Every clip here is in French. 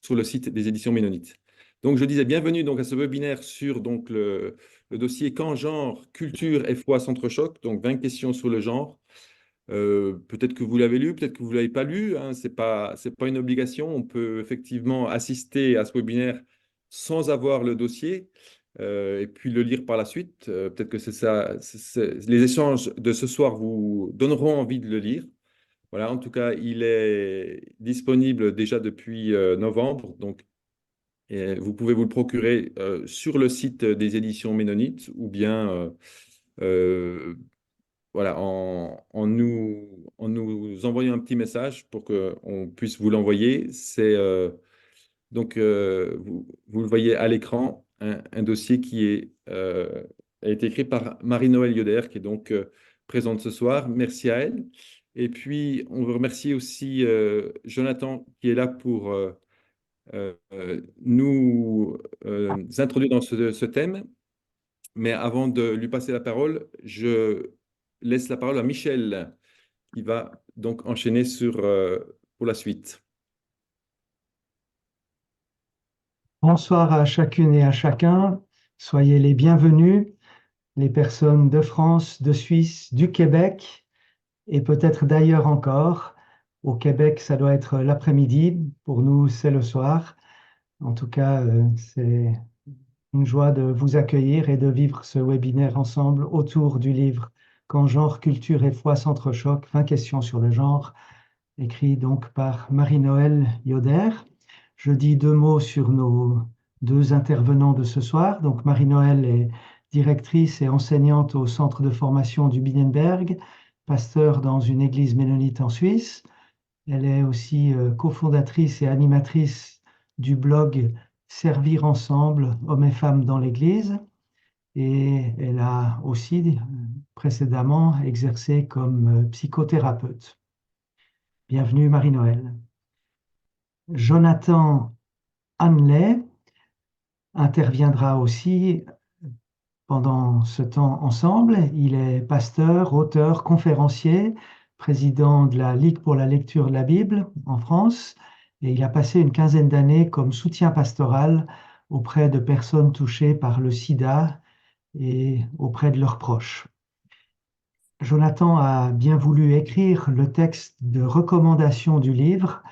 sur le site des éditions Ménonites. Donc, je disais bienvenue donc, à ce webinaire sur donc, le dossier Quand genre, culture et foi s'entrechoquent, donc 20 questions sur le genre. Peut-être que vous l'avez lu, peut-être que vous ne l'avez pas lu, hein, c'est pas une obligation. On peut effectivement assister à ce webinaire sans avoir le dossier et puis le lire par la suite. Peut-être que c'est ça, les échanges de ce soir vous donneront envie de le lire. Voilà, en tout cas, il est disponible déjà depuis novembre, donc vous pouvez vous le procurer sur le site des éditions Ménonites ou bien euh, voilà, en nous envoyant un petit message pour qu'on puisse vous l'envoyer. Vous le voyez à l'écran, un dossier a été écrit par Marie-Noëlle Yoder, qui est donc présente ce soir. Merci à elle. Et puis, on veut remercier aussi Jonathan, qui est là pour nous introduire dans ce thème. Mais avant de lui passer la parole, je laisse la parole à Michel, qui va donc enchaîner pour la suite. Bonsoir à chacune et à chacun. Soyez les bienvenus, les personnes de France, de Suisse, du Québec et peut-être d'ailleurs encore. Au Québec, ça doit être l'après-midi. Pour nous, c'est le soir. En tout cas, c'est une joie de vous accueillir et de vivre ce webinaire ensemble autour du livre Quand genre, culture et foi s'entrechoquent, 20 questions sur le genre, écrit donc par Marie-Noëlle Yoder. Je dis deux mots sur nos deux intervenants de ce soir. Donc Marie-Noëlle est directrice et enseignante au centre de formation du Binnenberg, pasteur dans une église ménonite en Suisse. Elle est aussi cofondatrice et animatrice du blog Servir ensemble, hommes et femmes dans l'Église. Et elle a aussi précédemment exercé comme psychothérapeute. Bienvenue Marie-Noëlle. Jonathan Hanley interviendra aussi pendant ce temps ensemble. Il est pasteur, auteur, conférencier, président de la Ligue pour la lecture de la Bible en France, et il a passé une quinzaine d'années comme soutien pastoral auprès de personnes touchées par le sida et auprès de leurs proches. Jonathan a bien voulu écrire le texte de recommandation du livre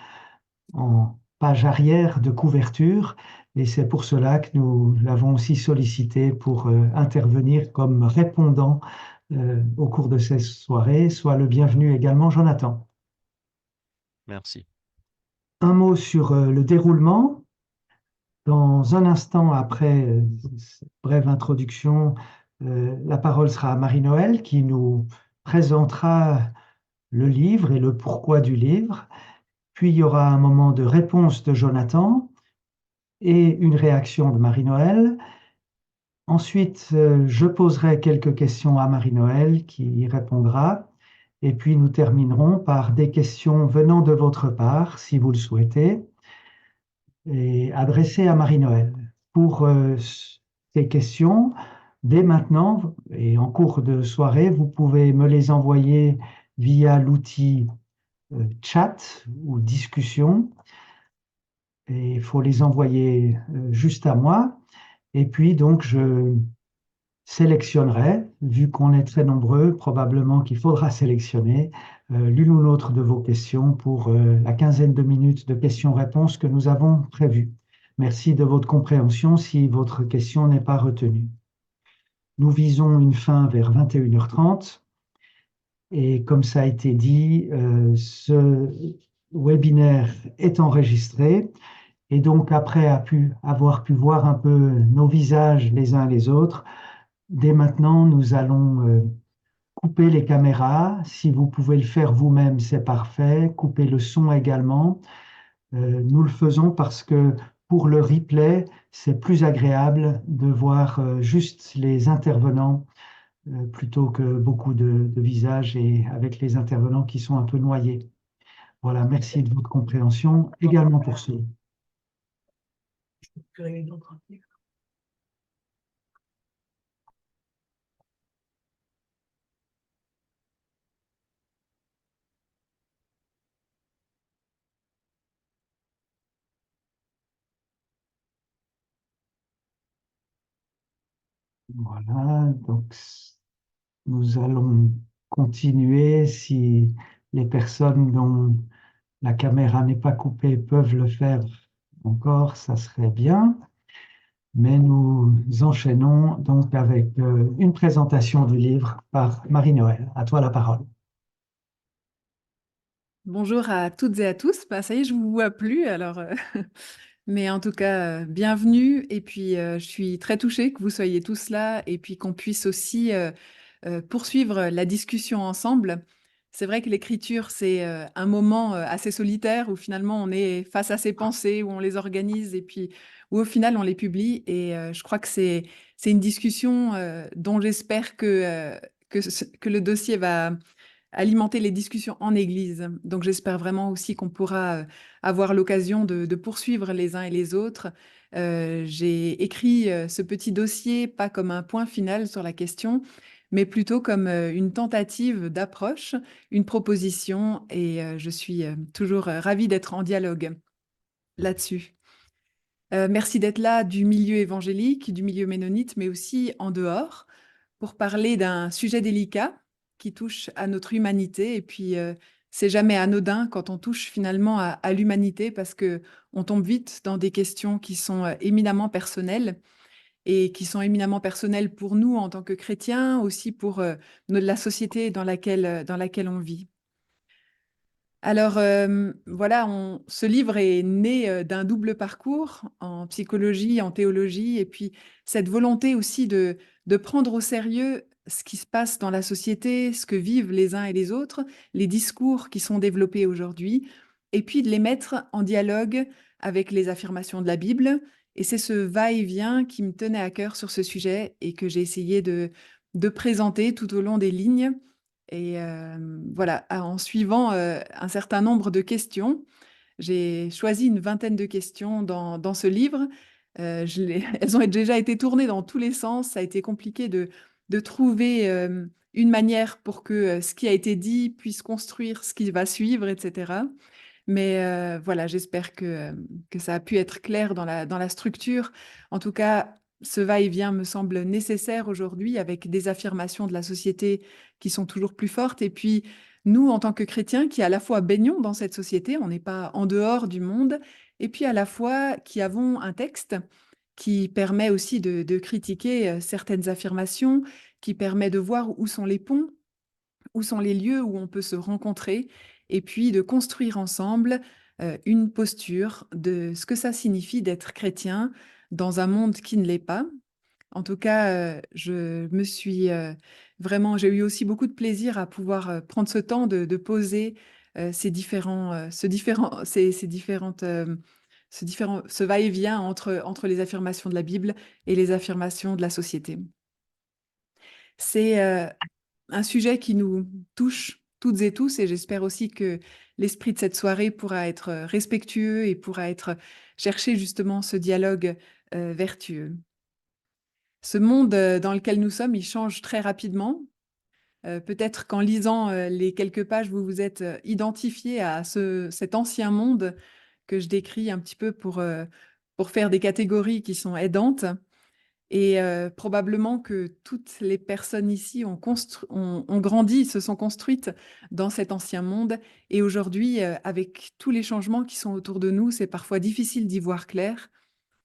en page arrière de couverture, et c'est pour cela que nous l'avons aussi sollicité pour intervenir comme répondant au cours de ces soirées. Sois le bienvenu également, Jonathan. Merci. Un mot sur le déroulement. Dans un instant, après cette brève introduction, la parole sera à Marie-Noëlle qui nous présentera le livre et le pourquoi du livre. Puis il y aura un moment de réponse de Jonathan et une réaction de Marie-Noëlle. Ensuite, je poserai quelques questions à Marie-Noëlle qui y répondra. Et puis nous terminerons par des questions venant de votre part, si vous le souhaitez, et adressées à Marie-Noëlle. Pour ces questions, dès maintenant et en cours de soirée, vous pouvez me les envoyer via l'outil chat ou discussion. Et il faut les envoyer juste à moi. Et puis, donc, je sélectionnerai, vu qu'on est très nombreux, probablement qu'il faudra sélectionner l'une ou l'autre de vos questions pour la quinzaine de minutes de questions-réponses que nous avons prévues. Merci de votre compréhension si votre question n'est pas retenue. Nous visons une fin vers 21h30. Et comme ça a été dit, ce webinaire est enregistré. Et donc, après avoir pu voir un peu nos visages les uns les autres, dès maintenant, nous allons couper les caméras. Si vous pouvez le faire vous-même, c'est parfait. Couper le son également. Nous le faisons parce que pour le replay, c'est plus agréable de voir juste les intervenants plutôt que beaucoup de visages et avec les intervenants qui sont un peu noyés. Voilà, merci de votre compréhension également pour ceux. Voilà, donc nous allons continuer. Si les personnes dont la caméra n'est pas coupée peuvent le faire encore, ça serait bien. Mais nous enchaînons donc avec une présentation du livre par Marie-Noël. À toi la parole. Bonjour à toutes et à tous. Bah, ça y est, je vous vois plus, alors, mais en tout cas, bienvenue. Et puis, je suis très touchée que vous soyez tous là et puis qu'on puisse aussi poursuivre la discussion ensemble. C'est vrai que l'écriture, c'est un moment assez solitaire où finalement on est face à ses pensées, où on les organise et puis où au final on les publie. Et je crois que c'est une discussion dont j'espère que le dossier va alimenter les discussions en Église. Donc j'espère vraiment aussi qu'on pourra avoir l'occasion de poursuivre les uns et les autres. J'ai écrit ce petit dossier pas comme un point final sur la question, mais plutôt comme une tentative d'approche, une proposition, et je suis toujours ravie d'être en dialogue là-dessus. Merci d'être là du milieu évangélique, du milieu ménonite, mais aussi en dehors, pour parler d'un sujet délicat qui touche à notre humanité. Et puis, c'est jamais anodin quand on touche finalement à l'humanité, parce que on tombe vite dans des questions qui sont éminemment personnelles et qui sont éminemment personnelles pour nous en tant que chrétiens, aussi pour la société dans laquelle on vit. Alors voilà, ce livre est né d'un double parcours en psychologie, en théologie, et puis cette volonté aussi de prendre au sérieux ce qui se passe dans la société, ce que vivent les uns et les autres, les discours qui sont développés aujourd'hui, et puis de les mettre en dialogue avec les affirmations de la Bible. Et c'est ce va-et-vient qui me tenait à cœur sur ce sujet et que j'ai essayé de présenter tout au long des lignes. Et voilà, en suivant un certain nombre de questions, j'ai choisi une vingtaine de questions dans ce livre. Elles ont déjà été tournées dans tous les sens. Ça a été compliqué de trouver une manière pour que ce qui a été dit puisse construire ce qui va suivre, etc. Mais voilà, j'espère que ça a pu être clair dans la structure. En tout cas, ce va-et-vient me semble nécessaire aujourd'hui avec des affirmations de la société qui sont toujours plus fortes. Et puis, nous, en tant que chrétiens, qui à la fois baignons dans cette société, on n'est pas en dehors du monde, et puis à la fois qui avons un texte qui permet aussi de critiquer certaines affirmations, qui permet de voir où sont les ponts, où sont les lieux où on peut se rencontrer, et puis de construire ensemble une posture de ce que ça signifie d'être chrétien dans un monde qui ne l'est pas. En tout cas, je me suis vraiment, j'ai eu aussi beaucoup de plaisir à pouvoir prendre ce temps de poser ces différentes, ce va-et-vient entre les affirmations de la Bible et les affirmations de la société. C'est un sujet qui nous touche toutes et tous, et j'espère aussi que l'esprit de cette soirée pourra être respectueux et pourra être chercher justement ce dialogue vertueux. Ce monde dans lequel nous sommes, il change très rapidement. Peut-être qu'en lisant les quelques pages, vous vous êtes identifié à cet ancien monde que je décris un petit peu pour faire des catégories qui sont aidantes. Et probablement que toutes les personnes ici ont grandi, se sont construites dans cet ancien monde. Et aujourd'hui, avec tous les changements qui sont autour de nous, c'est parfois difficile d'y voir clair.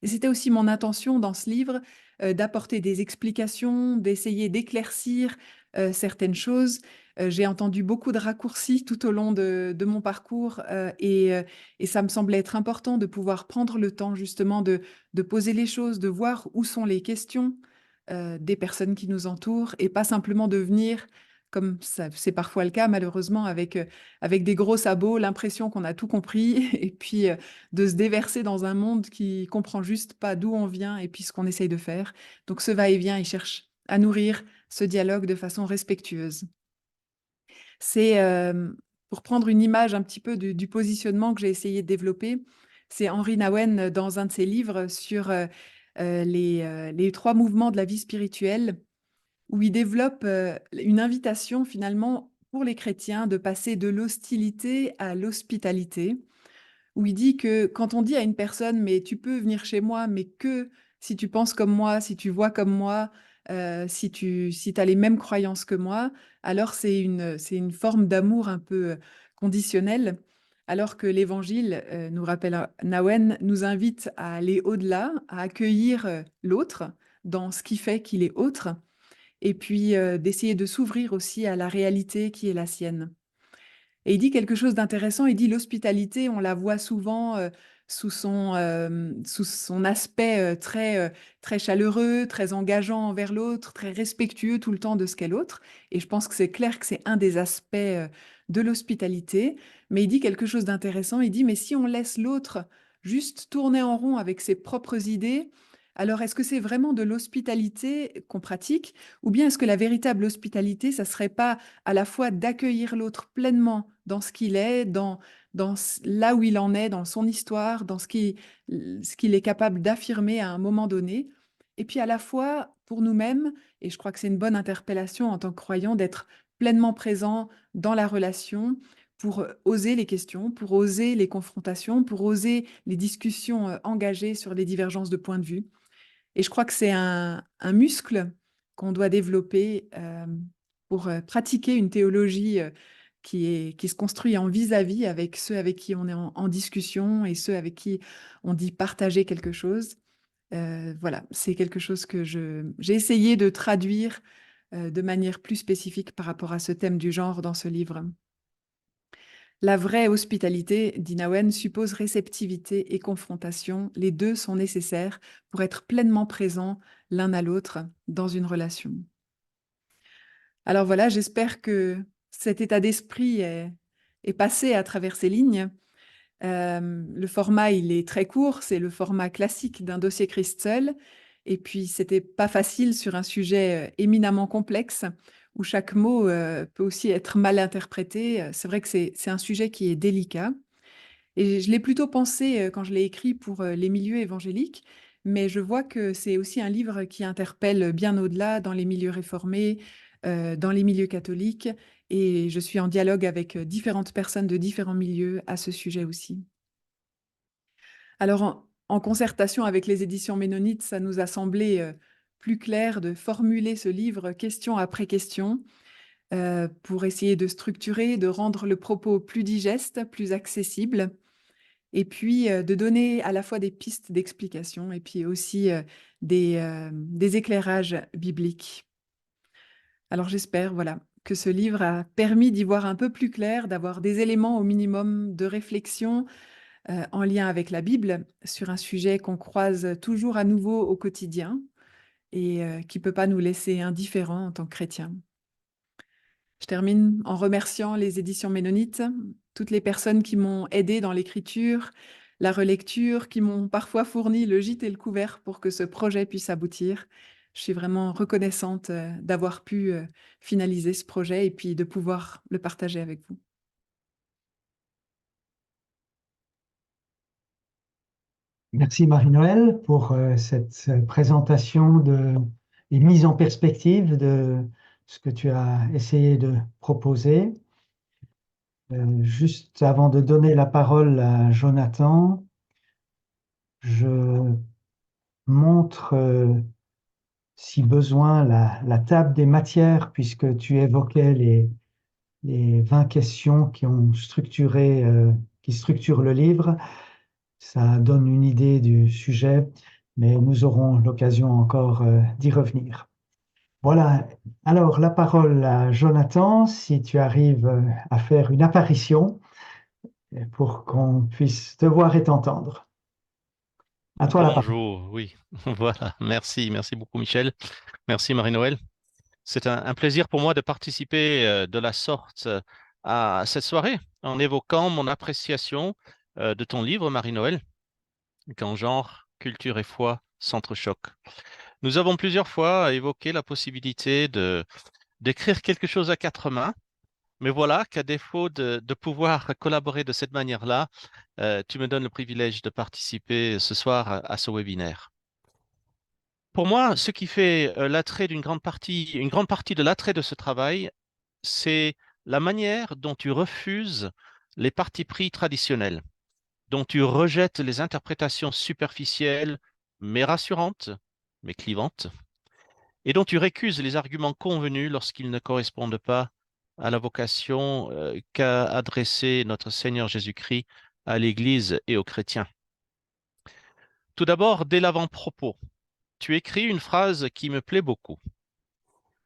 Et c'était aussi mon intention dans ce livre d'apporter des explications, d'essayer d'éclaircir certaines choses. J'ai entendu beaucoup de raccourcis tout au long de mon parcours et ça me semblait être important de pouvoir prendre le temps justement de poser les choses, de voir où sont les questions des personnes qui nous entourent et pas simplement de venir, comme ça, c'est parfois le cas malheureusement, avec des gros sabots, l'impression qu'on a tout compris et puis de se déverser dans un monde qui comprend juste pas d'où on vient et puis ce qu'on essaye de faire. Donc ce va-et-vient, il cherche à nourrir ce dialogue de façon respectueuse. C'est, pour prendre une image un petit peu du positionnement que j'ai essayé de développer, c'est Henri Nouwen dans un de ses livres sur les 3 mouvements de la vie spirituelle, où il développe une invitation finalement pour les chrétiens de passer de l'hostilité à l'hospitalité, où il dit que quand on dit à une personne, mais tu peux venir chez moi, mais que si tu penses comme moi, si tu vois comme moi, si tu as les mêmes croyances que moi, alors c'est une forme d'amour un peu conditionnel, alors que l'Évangile, nous rappelle Nawen, nous invite à aller au-delà, à accueillir l'autre dans ce qui fait qu'il est autre, et puis d'essayer de s'ouvrir aussi à la réalité qui est la sienne. Et il dit quelque chose d'intéressant, il dit l'hospitalité, on la voit souvent sous son aspect très chaleureux, très engageant envers l'autre, très respectueux tout le temps de ce qu'est l'autre. Et je pense que c'est clair que c'est un des aspects de l'hospitalité. Mais il dit quelque chose d'intéressant, il dit, mais si on laisse l'autre juste tourner en rond avec ses propres idées, alors est-ce que c'est vraiment de l'hospitalité qu'on pratique, ou bien est-ce que la véritable hospitalité, ça serait pas à la fois d'accueillir l'autre pleinement dans ce qu'il est, là où il en est, dans son histoire, dans ce qu'il est capable d'affirmer à un moment donné, et puis à la fois pour nous-mêmes, et je crois que c'est une bonne interpellation en tant que croyant, d'être pleinement présent dans la relation pour oser les questions, pour oser les confrontations, pour oser les discussions engagées sur les divergences de points de vue. Et je crois que c'est un muscle qu'on doit développer pour pratiquer une théologie qui se construit en vis-à-vis avec ceux avec qui on est en discussion et ceux avec qui on dit partager quelque chose. Voilà, c'est quelque chose que j'ai essayé de traduire de manière plus spécifique par rapport à ce thème du genre dans ce livre. La vraie hospitalité, dit Nawen, suppose réceptivité et confrontation. Les deux sont nécessaires pour être pleinement présents l'un à l'autre dans une relation. Alors voilà, j'espère que cet état d'esprit est passé à travers ces lignes. Le format, il est très court, c'est le format classique d'un dossier Christ seul. Et puis, c'était pas facile sur un sujet éminemment complexe où chaque mot peut aussi être mal interprété. C'est vrai que c'est un sujet qui est délicat. Et je l'ai plutôt pensé quand je l'ai écrit pour les milieux évangéliques, mais je vois que c'est aussi un livre qui interpelle bien au-delà dans les milieux réformés, dans les milieux catholiques, et je suis en dialogue avec différentes personnes de différents milieux à ce sujet aussi. Alors, en concertation avec les éditions Ménonites, ça nous a semblé plus clair de formuler ce livre question après question pour essayer de structurer, de rendre le propos plus digeste, plus accessible, et puis de donner à la fois des pistes d'explication et puis aussi des éclairages bibliques. Alors j'espère, voilà, que ce livre a permis d'y voir un peu plus clair, d'avoir des éléments au minimum de réflexion en lien avec la Bible sur un sujet qu'on croise toujours à nouveau au quotidien et qui ne peut pas nous laisser indifférents en tant que chrétiens. Je termine en remerciant les éditions Ménonites, toutes les personnes qui m'ont aidé dans l'écriture, la relecture, qui m'ont parfois fourni le gîte et le couvert pour que ce projet puisse aboutir. Je suis vraiment reconnaissante d'avoir pu finaliser ce projet et puis de pouvoir le partager avec vous. Merci Marie-Noëlle pour cette présentation et mise en perspective de ce que tu as essayé de proposer. Juste avant de donner la parole à Jonathan, je montre, si besoin, la table des matières, puisque tu évoquais les 20 questions qui ont qui structurent le livre. Ça donne une idée du sujet, mais nous aurons l'occasion encore d'y revenir. Voilà, alors la parole à Jonathan, si tu arrives à faire une apparition pour qu'on puisse te voir et t'entendre. À toi la parole. Bonjour, oui, voilà, merci beaucoup Michel, merci Marie-Noëlle. C'est un plaisir pour moi de participer de la sorte à cette soirée en évoquant mon appréciation de ton livre Marie-Noëlle, Quand genre, culture et foi s'entrechoquent. Nous avons plusieurs fois évoqué la possibilité d'écrire quelque chose à quatre mains. Mais voilà qu'à défaut de pouvoir collaborer de cette manière-là, tu me donnes le privilège de participer ce soir à ce webinaire. Pour moi, ce qui fait l'attrait une grande partie de l'attrait de ce travail, c'est la manière dont tu refuses les partis pris traditionnels, dont tu rejettes les interprétations superficielles, mais rassurantes, mais clivantes, et dont tu récuses les arguments convenus lorsqu'ils ne correspondent pas à la vocation qu'a adressée notre Seigneur Jésus-Christ à l'Église et aux chrétiens. Tout d'abord, dès l'avant-propos, tu écris une phrase qui me plaît beaucoup.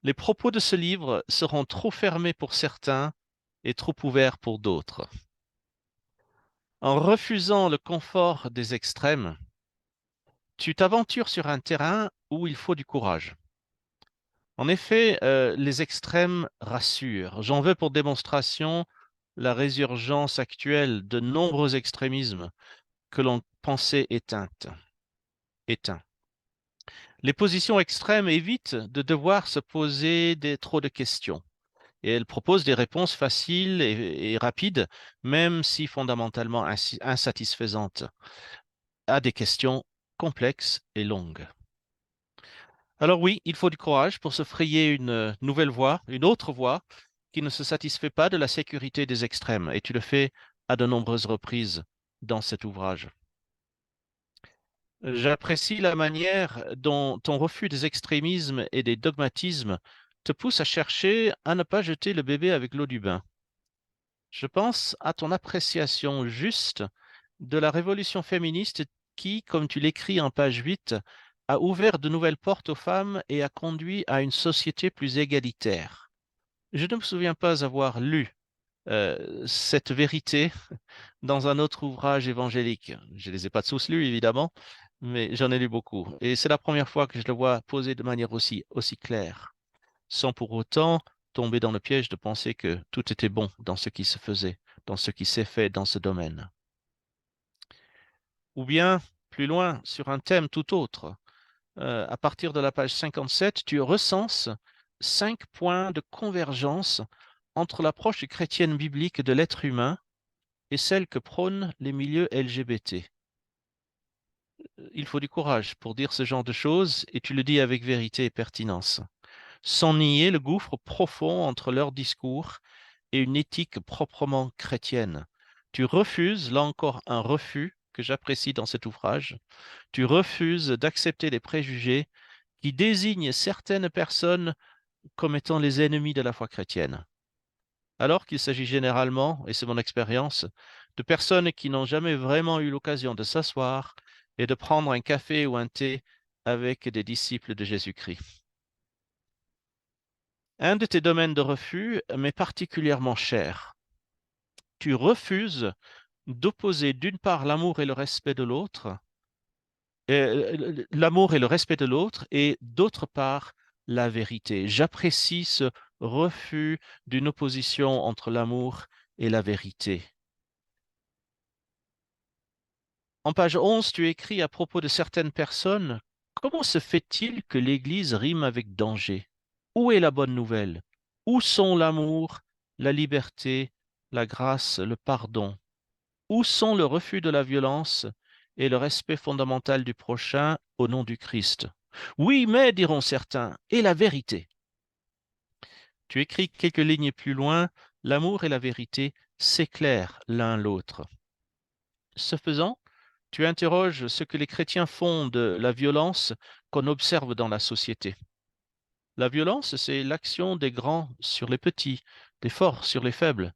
Les propos de ce livre seront trop fermés pour certains et trop ouverts pour d'autres. En refusant le confort des extrêmes, tu t'aventures sur un terrain où il faut du courage. En effet, les extrêmes rassurent. J'en veux pour démonstration la résurgence actuelle de nombreux extrémismes que l'on pensait éteints. Les positions extrêmes évitent de devoir se poser trop de questions et elles proposent des réponses faciles et rapides, même si fondamentalement insatisfaisantes, à des questions complexes et longues. Alors oui, il faut du courage pour se frayer une nouvelle voie, une autre voie, qui ne se satisfait pas de la sécurité des extrêmes, et tu le fais à de nombreuses reprises dans cet ouvrage. J'apprécie la manière dont ton refus des extrémismes et des dogmatismes te pousse à chercher à ne pas jeter le bébé avec l'eau du bain. Je pense à ton appréciation juste de la révolution féministe qui, comme tu l'écris en page 8, a ouvert de nouvelles portes aux femmes et a conduit à une société plus égalitaire. Je ne me souviens pas avoir lu cette vérité dans un autre ouvrage évangélique. Je ne les ai pas tous lus, évidemment, mais j'en ai lu beaucoup. Et c'est la première fois que je le vois posé de manière aussi claire, sans pour autant tomber dans le piège de penser que tout était bon dans ce qui se faisait, dans ce qui s'est fait dans ce domaine. Ou bien, plus loin, sur un thème tout autre, à partir de la page 57, tu recenses 5 points de convergence entre l'approche chrétienne biblique de l'être humain et celle que prônent les milieux LGBT. Il faut du courage pour dire ce genre de choses et tu le dis avec vérité et pertinence, sans nier le gouffre profond entre leur discours et une éthique proprement chrétienne. Tu refuses, là encore un refus que j'apprécie dans cet ouvrage, tu refuses d'accepter les préjugés qui désignent certaines personnes comme étant les ennemis de la foi chrétienne, alors qu'il s'agit généralement, et c'est mon expérience, de personnes qui n'ont jamais vraiment eu l'occasion de s'asseoir et de prendre un café ou un thé avec des disciples de Jésus-Christ. Un de tes domaines de refus m'est particulièrement cher. Tu refuses d'opposer d'une part l'amour et le respect de l'autre, et d'autre part la vérité. J'apprécie ce refus d'une opposition entre l'amour et la vérité. En page 11, tu écris à propos de certaines personnes, comment se fait-il que l'Église rime avec danger? Où est la bonne nouvelle? Où sont l'amour, la liberté, la grâce, le pardon? Où sont le refus de la violence et le respect fondamental du prochain au nom du Christ? Oui, mais, diront certains, et la vérité? Tu écris quelques lignes plus loin, l'amour et la vérité s'éclairent l'un l'autre. Ce faisant, tu interroges ce que les chrétiens font de la violence qu'on observe dans la société. La violence, c'est l'action des grands sur les petits, des forts sur les faibles,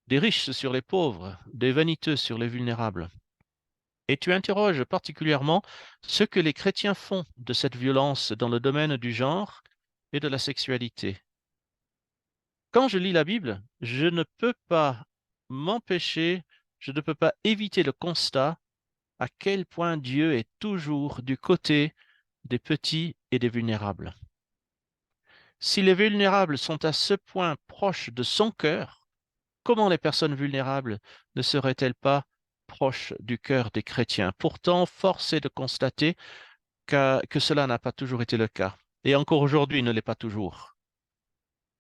des riches sur les pauvres, des vaniteux sur les vulnérables. Et tu interroges particulièrement ce que les chrétiens font de cette violence dans le domaine du genre et de la sexualité. Quand je lis la Bible, je ne peux pas m'empêcher, je ne peux pas éviter le constat à quel point Dieu est toujours du côté des petits et des vulnérables. Si les vulnérables sont à ce point proches de son cœur, comment les personnes vulnérables ne seraient-elles pas proches du cœur des chrétiens? Pourtant, force est de constater que cela n'a pas toujours été le cas, et encore aujourd'hui ne l'est pas toujours.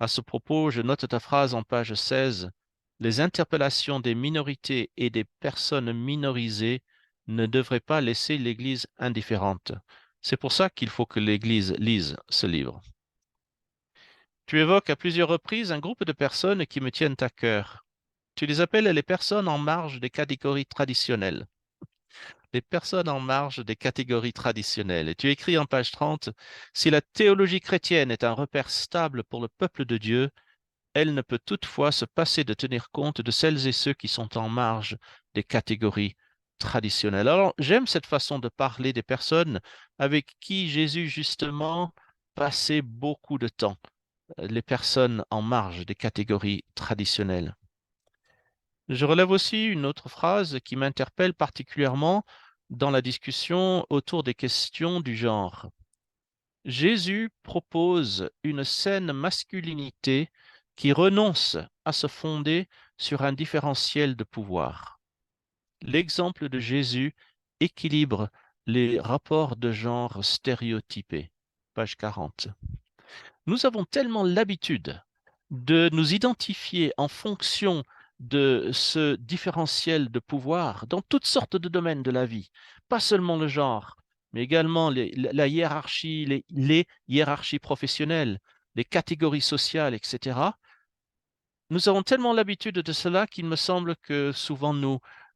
À ce propos, je note ta phrase en page 16, les interpellations des minorités et des personnes minorisées ne devraient pas laisser l'Église indifférente. C'est pour ça qu'il faut que l'Église lise ce livre. Tu évoques à plusieurs reprises un groupe de personnes qui me tiennent à cœur. Tu les appelles les personnes en marge des catégories traditionnelles. les personnes en marge des catégories traditionnelles. Et tu écris en page 30, si la théologie chrétienne est un repère stable pour le peuple de Dieu, elle ne peut toutefois se passer de tenir compte de celles et ceux qui sont en marge des catégories traditionnelles. Alors, j'aime cette façon de parler des personnes avec qui Jésus, justement, passait beaucoup de temps, les personnes en marge des catégories traditionnelles. Je relève aussi une autre phrase qui m'interpelle particulièrement dans la discussion autour des questions du genre. Jésus propose une saine masculinité qui renonce à se fonder sur un différentiel de pouvoir. L'exemple de Jésus équilibre les rapports de genre stéréotypés. Page 40. Nous avons tellement l'habitude de nous identifier en fonction de ce différentiel de pouvoir dans toutes sortes de domaines de la vie, pas seulement le genre, mais également la hiérarchie, les hiérarchies professionnelles, les catégories sociales, etc. Nous avons tellement l'habitude de cela qu'il me semble que souvent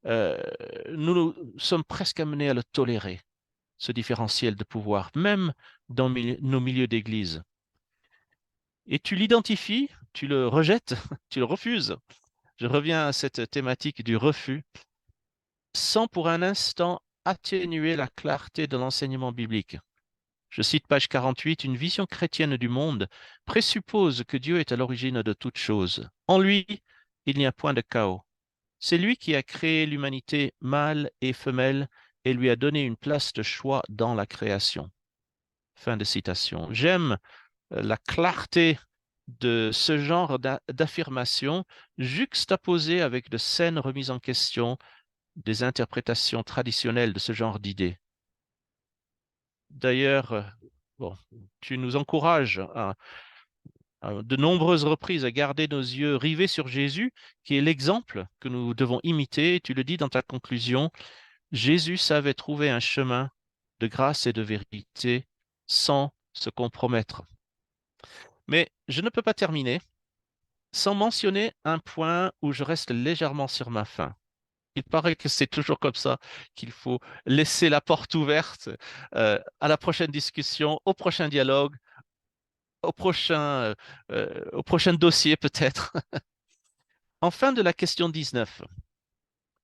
euh, nous sommes presque amenés à le tolérer, ce différentiel de pouvoir, même dans nos milieux d'église. Et tu l'identifies, tu le rejettes, tu le refuses. Je reviens à cette thématique du refus, sans pour un instant atténuer la clarté de l'enseignement biblique. Je cite page 48, une vision chrétienne du monde présuppose que Dieu est à l'origine de toutes choses. En lui, il n'y a point de chaos. C'est lui qui a créé l'humanité mâle et femelle et lui a donné une place de choix dans la création. Fin de citation. J'aime la clarté de ce genre d'affirmation juxtaposée avec de saines remises en question des interprétations traditionnelles de ce genre d'idées. D'ailleurs, bon, tu nous encourages à de nombreuses reprises à garder nos yeux rivés sur Jésus, qui est l'exemple que nous devons imiter. Tu le dis dans ta conclusion, Jésus savait trouver un chemin de grâce et de vérité sans se compromettre. Mais je ne peux pas terminer sans mentionner un point où je reste légèrement sur ma faim. Il paraît que c'est toujours comme ça, qu'il faut laisser la porte ouverte à la prochaine discussion, au prochain dialogue, au prochain dossier peut-être. En fin de la question 19,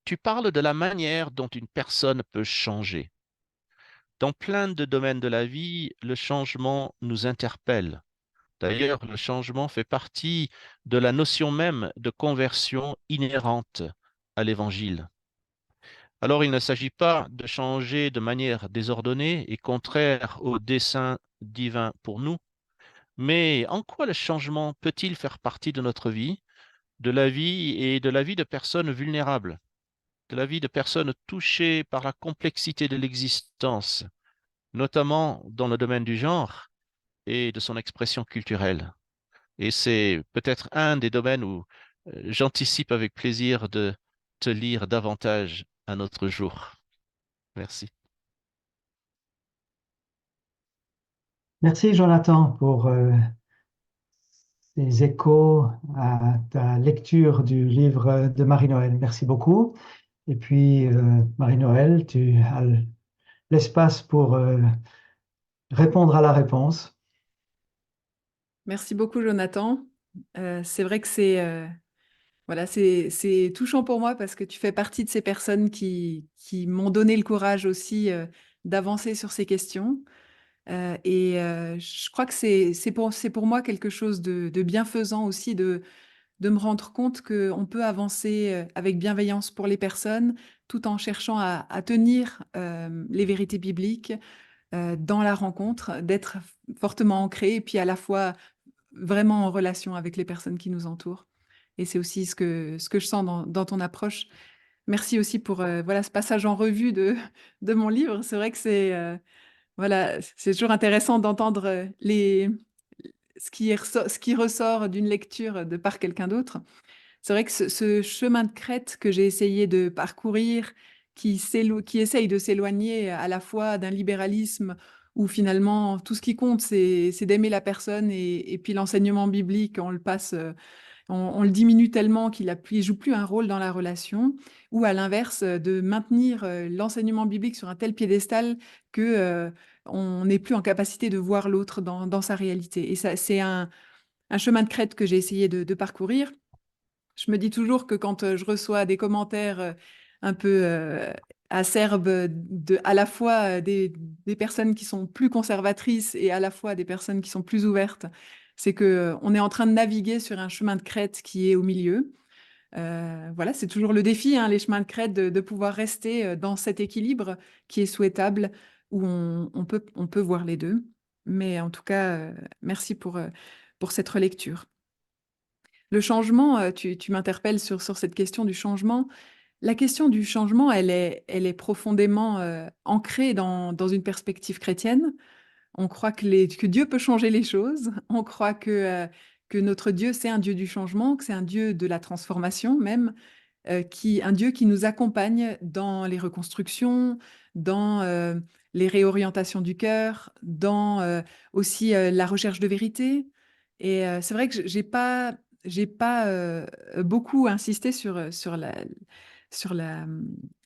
tu parles de la manière dont une personne peut changer. Dans plein de domaines de la vie, le changement nous interpelle. D'ailleurs, le changement fait partie de la notion même de conversion inhérente à l'Évangile. Alors, il ne s'agit pas de changer de manière désordonnée et contraire au dessein divin pour nous, mais en quoi le changement peut-il faire partie de notre vie, de la vie et de la vie de personnes vulnérables, de la vie de personnes touchées par la complexité de l'existence, notamment dans le domaine du genre et de son expression culturelle. Et c'est peut-être un des domaines où j'anticipe avec plaisir de te lire davantage un autre jour. Merci. Merci Jonathan pour ces échos à ta lecture du livre de Marie-Noël. Merci beaucoup. Et puis, Marie-Noël, tu as l'espace pour répondre à la réponse. Merci beaucoup, Jonathan. C'est vrai que voilà, c'est touchant pour moi parce que tu fais partie de ces personnes qui m'ont donné le courage aussi d'avancer sur ces questions. Je crois que c'est pour moi quelque chose de bienfaisant aussi de me rendre compte qu'on peut avancer avec bienveillance pour les personnes tout en cherchant à tenir les vérités bibliques dans la rencontre, d'être fortement ancré et puis à la fois vraiment en relation avec les personnes qui nous entourent. Et c'est aussi ce que je sens dans ton approche. Merci aussi pour voilà, ce passage en revue de mon livre. C'est vrai que voilà, c'est toujours intéressant d'entendre ce qui ressort d'une lecture de par quelqu'un d'autre. C'est vrai que ce chemin de crête que j'ai essayé de parcourir, qui essaye de s'éloigner à la fois d'un libéralisme où finalement tout ce qui compte, c'est d'aimer la personne et puis l'enseignement biblique, on le passe on le diminue tellement qu'il ne joue plus un rôle dans la relation, ou à l'inverse, de maintenir l'enseignement biblique sur un tel piédestal que on n'est plus en capacité de voir l'autre dans sa réalité. Et ça, c'est un chemin de crête que j'ai essayé de parcourir. Je me dis toujours que quand je reçois des commentaires un peu acerbes à la fois des personnes qui sont plus conservatrices et à la fois des personnes qui sont plus ouvertes, c'est que on est en train de naviguer sur un chemin de crête qui est au milieu. Voilà, c'est toujours le défi, hein, les chemins de crête, de pouvoir rester dans cet équilibre qui est souhaitable, où on peut voir les deux. Mais en tout cas, merci pour cette relecture. Le changement, tu m'interpelles sur cette question du changement. La question du changement, elle est profondément ancrée dans une perspective chrétienne. On croit que Dieu peut changer les choses. On croit que notre Dieu, c'est un Dieu du changement, que c'est un Dieu de la transformation même, un Dieu qui nous accompagne dans les reconstructions, dans les réorientations du cœur, dans aussi la recherche de vérité. Et c'est vrai que j'ai pas beaucoup insisté sur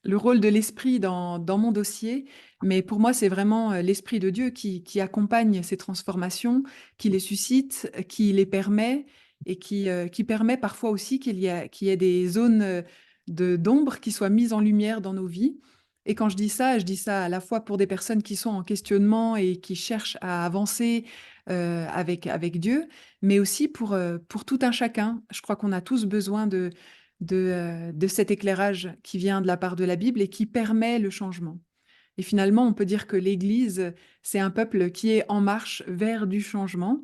le rôle de l'esprit dans mon dossier, mais pour moi, c'est vraiment l'esprit de Dieu qui accompagne ces transformations, qui les suscite, qui les permet et qui permet parfois aussi qu'il y ait des zones d'ombre qui soient mises en lumière dans nos vies. Et quand je dis ça à la fois pour des personnes qui sont en questionnement et qui cherchent à avancer avec Dieu, mais aussi pour tout un chacun. Je crois qu'on a tous besoin de cet éclairage qui vient de la part de la Bible et qui permet le changement. Et finalement, on peut dire que l'Église, c'est un peuple qui est en marche vers du changement,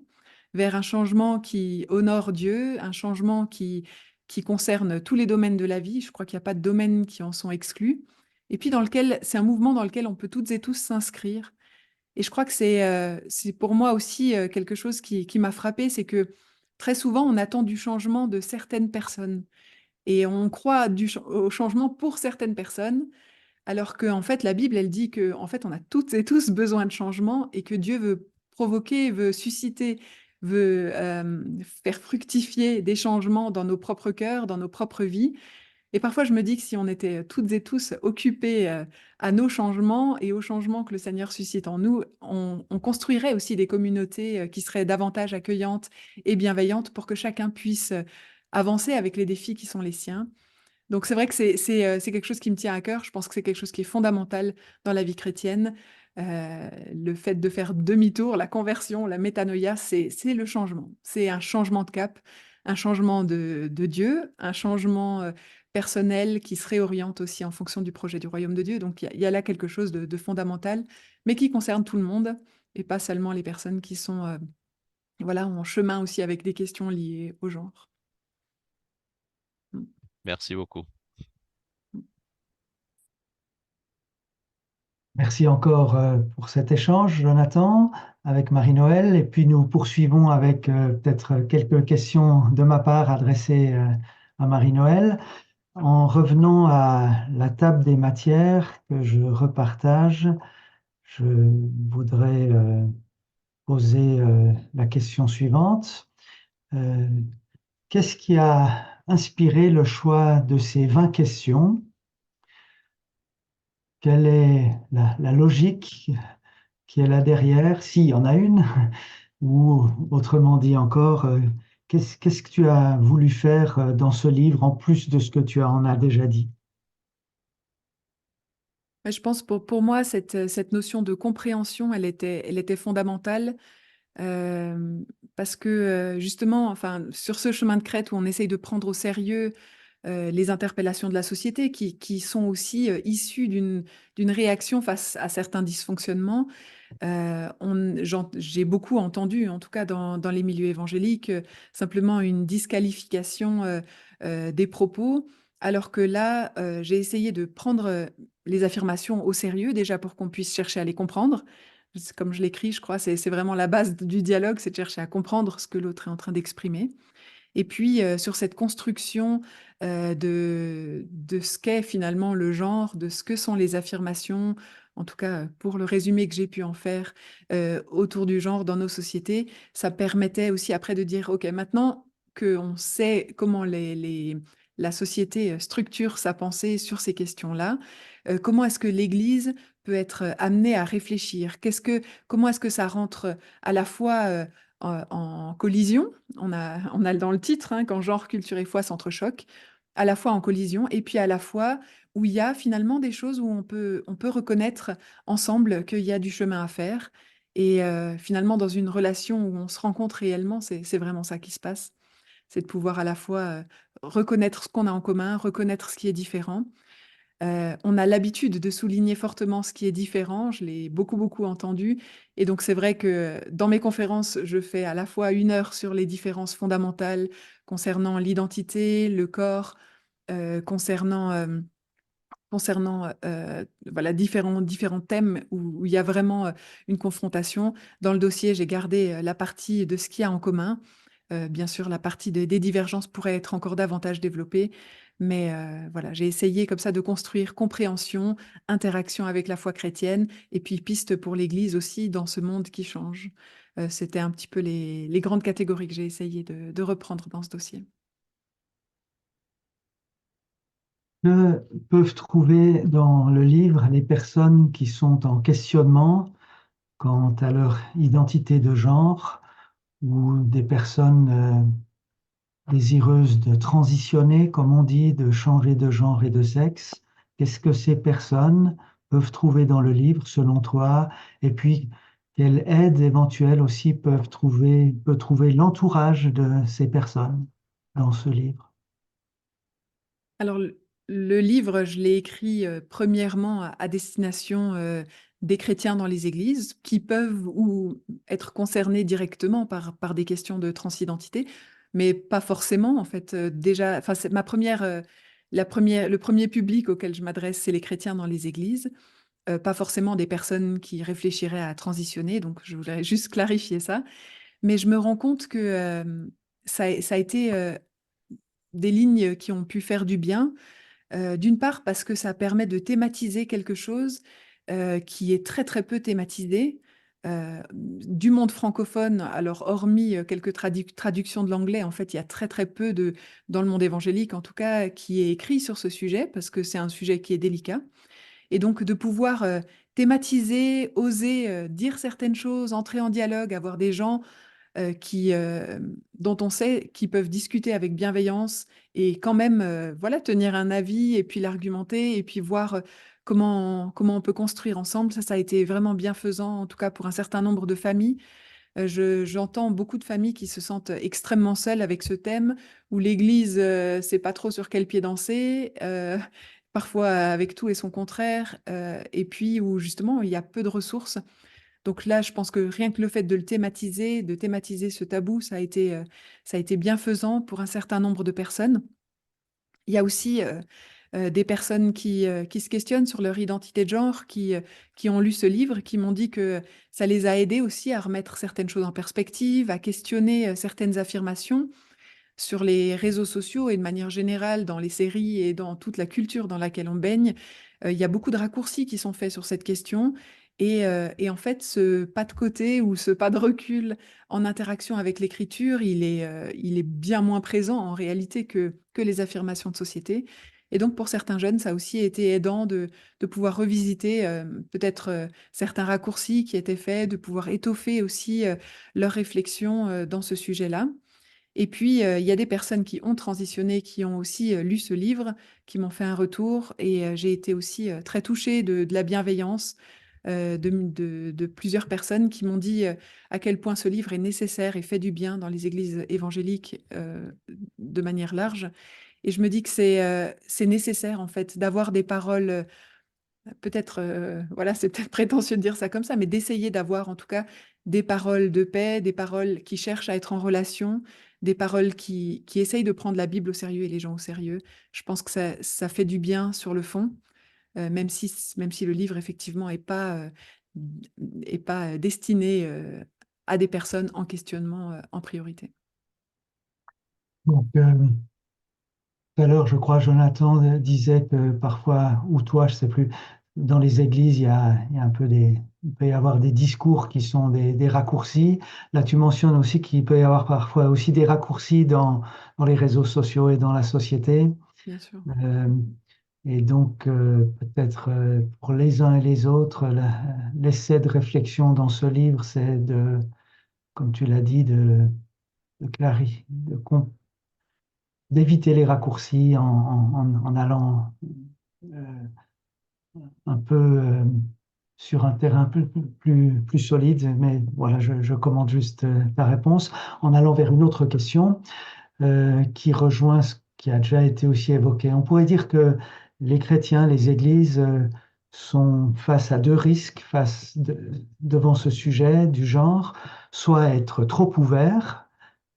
vers un changement qui honore Dieu, un changement qui concerne tous les domaines de la vie. Je crois qu'il n'y a pas de domaines qui en sont exclus. Et puis c'est un mouvement dans lequel on peut toutes et tous s'inscrire. Et je crois que c'est pour moi aussi quelque chose qui m'a frappée, c'est que très souvent, on attend du changement de certaines personnes. Et on croit au changement pour certaines personnes, alors qu'en fait, la Bible, elle dit que en fait, on a toutes et tous besoin de changement et que Dieu veut provoquer, veut susciter, veut faire fructifier des changements dans nos propres cœurs, dans nos propres vies. Et parfois, je me dis que si on était toutes et tous occupés à nos changements et aux changements que le Seigneur suscite en nous, on construirait aussi des communautés qui seraient davantage accueillantes et bienveillantes pour que chacun puisse avancer avec les défis qui sont les siens. Donc c'est vrai que c'est quelque chose qui me tient à cœur. Je pense que c'est quelque chose qui est fondamental dans la vie chrétienne. Le fait de faire demi-tour, la conversion, la métanoïa, c'est le changement. C'est un changement de cap, un changement de Dieu, un changement personnel qui se réoriente aussi en fonction du projet du royaume de Dieu. Donc il y a là quelque chose de fondamental, mais qui concerne tout le monde et pas seulement les personnes qui sont voilà, en chemin aussi avec des questions liées au genre. Merci beaucoup. Merci encore pour cet échange, Jonathan, avec Marie-Noëlle. Et puis nous poursuivons avec peut-être quelques questions de ma part adressées à Marie-Noëlle. En revenant à la table des matières que je repartage, je voudrais poser la question suivante. Qu'est-ce qui a inspiré le choix de ces 20 questions? Quelle est la logique qui est là derrière, s'il y en a une, ou autrement dit encore, qu'est-ce que tu as voulu faire dans ce livre en plus de ce que tu en as déjà dit? Je pense pour moi, cette notion de compréhension, elle était fondamentale parce que justement, enfin, sur ce chemin de crête où on essaye de prendre au sérieux les interpellations de la société qui sont aussi issues d'une réaction face à certains dysfonctionnements, j'ai beaucoup entendu, en tout cas dans les milieux évangéliques, simplement une disqualification des propos, alors que là, j'ai essayé de prendre les affirmations au sérieux, déjà pour qu'on puisse chercher à les comprendre. Comme je l'écris, je crois, c'est vraiment la base du dialogue, c'est de chercher à comprendre ce que l'autre est en train d'exprimer. Et puis, sur cette construction de ce qu'est finalement le genre, de ce que sont les affirmations, en tout cas pour le résumé que j'ai pu en faire autour du genre dans nos sociétés, ça permettait aussi après de dire, OK, maintenant qu'on sait comment la société structure sa pensée sur ces questions-là, comment est-ce que l'Église peut être amenée à réfléchir? Comment est-ce que ça rentre à la fois en collision, on a dans le titre, hein, quand genre, culture et foi s'entrechoquent, à la fois en collision et puis à la fois où il y a finalement des choses où on peut reconnaître ensemble qu'il y a du chemin à faire. Et finalement, dans une relation où on se rencontre réellement, c'est vraiment ça qui se passe. C'est de pouvoir à la fois reconnaître ce qu'on a en commun, reconnaître ce qui est différent. On a l'habitude de souligner fortement ce qui est différent, je l'ai beaucoup, beaucoup entendu. Et donc, c'est vrai que dans mes conférences, je fais à la fois 1 heure sur les différences fondamentales concernant l'identité, le corps, concernant voilà, différents thèmes où il y a vraiment une confrontation. Dans le dossier, j'ai gardé la partie de ce qu'il y a en commun. Bien sûr, la partie des divergences pourrait être encore davantage développée, mais voilà, j'ai essayé comme ça de construire compréhension, interaction avec la foi chrétienne, et puis piste pour l'Église aussi dans ce monde qui change. C'était un petit peu les grandes catégories que j'ai essayé de reprendre dans ce dossier. Que peuvent trouver dans le livre les personnes qui sont en questionnement quant à leur identité de genre ou des personnes désireuses de transitionner, comme on dit, de changer de genre et de sexe? Qu'est-ce que ces personnes peuvent trouver dans le livre, selon toi? Et puis, quelle aide éventuelle aussi peut trouver l'entourage de ces personnes dans ce livre? Alors, le livre, je l'ai écrit premièrement à destination des chrétiens dans les églises qui peuvent ou être concernés directement par des questions de transidentité, mais pas forcément, en fait. Déjà, enfin, c'est le premier public auquel je m'adresse, c'est les chrétiens dans les églises, pas forcément des personnes qui réfléchiraient à transitionner, donc je voudrais juste clarifier ça. Mais je me rends compte que ça a été des lignes qui ont pu faire du bien. D'une part parce que ça permet de thématiser quelque chose qui est très très peu thématisé du monde francophone. Alors hormis quelques traductions de l'anglais, en fait, il y a très très peu dans le monde évangélique, en tout cas, qui est écrit sur ce sujet parce que c'est un sujet qui est délicat. Et donc de pouvoir thématiser, oser dire certaines choses, entrer en dialogue, avoir des gens dont on sait qu'ils peuvent discuter avec bienveillance et quand même voilà, tenir un avis et puis l'argumenter et puis voir comment on peut construire ensemble. Ça a été vraiment bienfaisant, en tout cas pour un certain nombre de familles. J'entends beaucoup de familles qui se sentent extrêmement seules avec ce thème, où l'Église sait pas trop sur quel pied danser, parfois avec tout et son contraire, et puis où justement il y a peu de ressources. Donc là, je pense que rien que le fait de thématiser ce tabou, ça a été bienfaisant pour un certain nombre de personnes. Il y a aussi des personnes qui se questionnent sur leur identité de genre, qui ont lu ce livre, qui m'ont dit que ça les a aidés aussi à remettre certaines choses en perspective, à questionner certaines affirmations sur les réseaux sociaux et de manière générale dans les séries et dans toute la culture dans laquelle on baigne. Il y a beaucoup de raccourcis qui sont faits sur cette question. Et en fait, ce pas de côté ou ce pas de recul en interaction avec l'écriture, il est bien moins présent en réalité que les affirmations de société. Et donc, pour certains jeunes, ça a aussi été aidant de pouvoir revisiter peut-être certains raccourcis qui étaient faits, de pouvoir étoffer aussi leurs réflexions dans ce sujet-là. Et puis, il y a des personnes qui ont transitionné, qui ont aussi lu ce livre, qui m'ont fait un retour. Et j'ai été aussi très touchée de la bienveillance de plusieurs personnes qui m'ont dit à quel point ce livre est nécessaire et fait du bien dans les églises évangéliques de manière large. Et je me dis que c'est nécessaire, en fait, d'avoir des paroles peut-être, voilà, c'est peut-être prétentieux de dire ça comme ça, mais d'essayer d'avoir en tout cas des paroles de paix, des paroles qui cherchent à être en relation, des paroles qui essayent de prendre la Bible au sérieux et les gens au sérieux. Je pense que ça fait du bien sur le fond, même si le livre effectivement est pas destiné à des personnes en questionnement en priorité. Donc, tout à l'heure, je crois, Jonathan disait que parfois, ou toi, je ne sais plus, dans les églises, il y a un peu il peut y avoir des discours qui sont des raccourcis. Là, tu mentionnes aussi qu'il peut y avoir parfois aussi des raccourcis dans les réseaux sociaux et dans la société. Bien sûr. Euh, et donc, peut-être pour les uns et les autres, l'essai de réflexion dans ce livre, c'est comme tu l'as dit, d'éviter les raccourcis en allant euh, un peu sur un terrain plus solide. Mais voilà, je commande juste ta réponse en allant vers une autre question qui rejoint ce qui a déjà été aussi évoqué. On pourrait dire que les chrétiens, les églises sont face à deux risques devant ce sujet du genre, soit être trop ouverts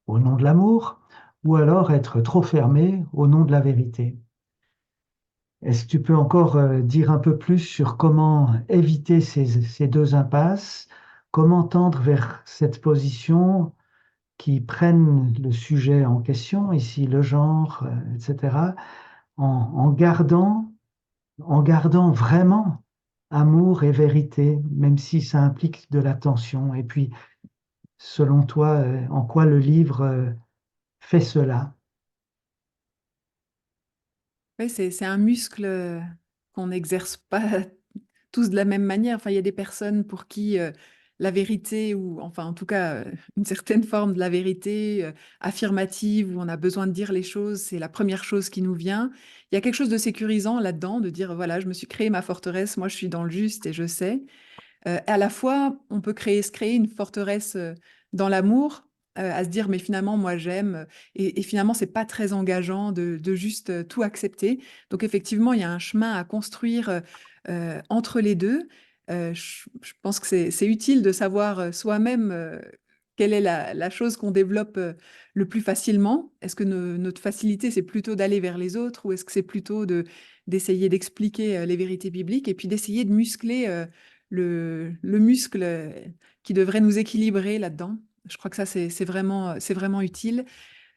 au nom de l'amour, ou alors être trop fermés au nom de la vérité. Est-ce que tu peux encore dire un peu plus sur comment éviter ces deux impasses, comment tendre vers cette position qui prenne le sujet en question, ici le genre, etc., en gardant vraiment amour et vérité, même si ça implique de la tension. Et puis, selon toi, en quoi le livre fait cela? Oui, c'est un muscle qu'on n'exerce pas tous de la même manière. Enfin, il y a des personnes pour qui la vérité, ou enfin en tout cas une certaine forme de la vérité affirmative, où on a besoin de dire les choses, c'est la première chose qui nous vient. Il y a quelque chose de sécurisant là-dedans, de dire, voilà, je me suis créé ma forteresse, moi je suis dans le juste et je sais. À la fois, on peut se créer une forteresse dans l'amour, à se dire, mais finalement, moi, j'aime, et finalement, c'est pas très engageant de juste tout accepter. Donc, effectivement, il y a un chemin à construire entre les deux. Je pense que c'est utile de savoir soi-même quelle est la chose qu'on développe le plus facilement. Est-ce que notre facilité, c'est plutôt d'aller vers les autres, ou est-ce que c'est plutôt d'essayer d'expliquer les vérités bibliques, et puis d'essayer de muscler le muscle qui devrait nous équilibrer là-dedans. Je crois que ça, c'est vraiment utile.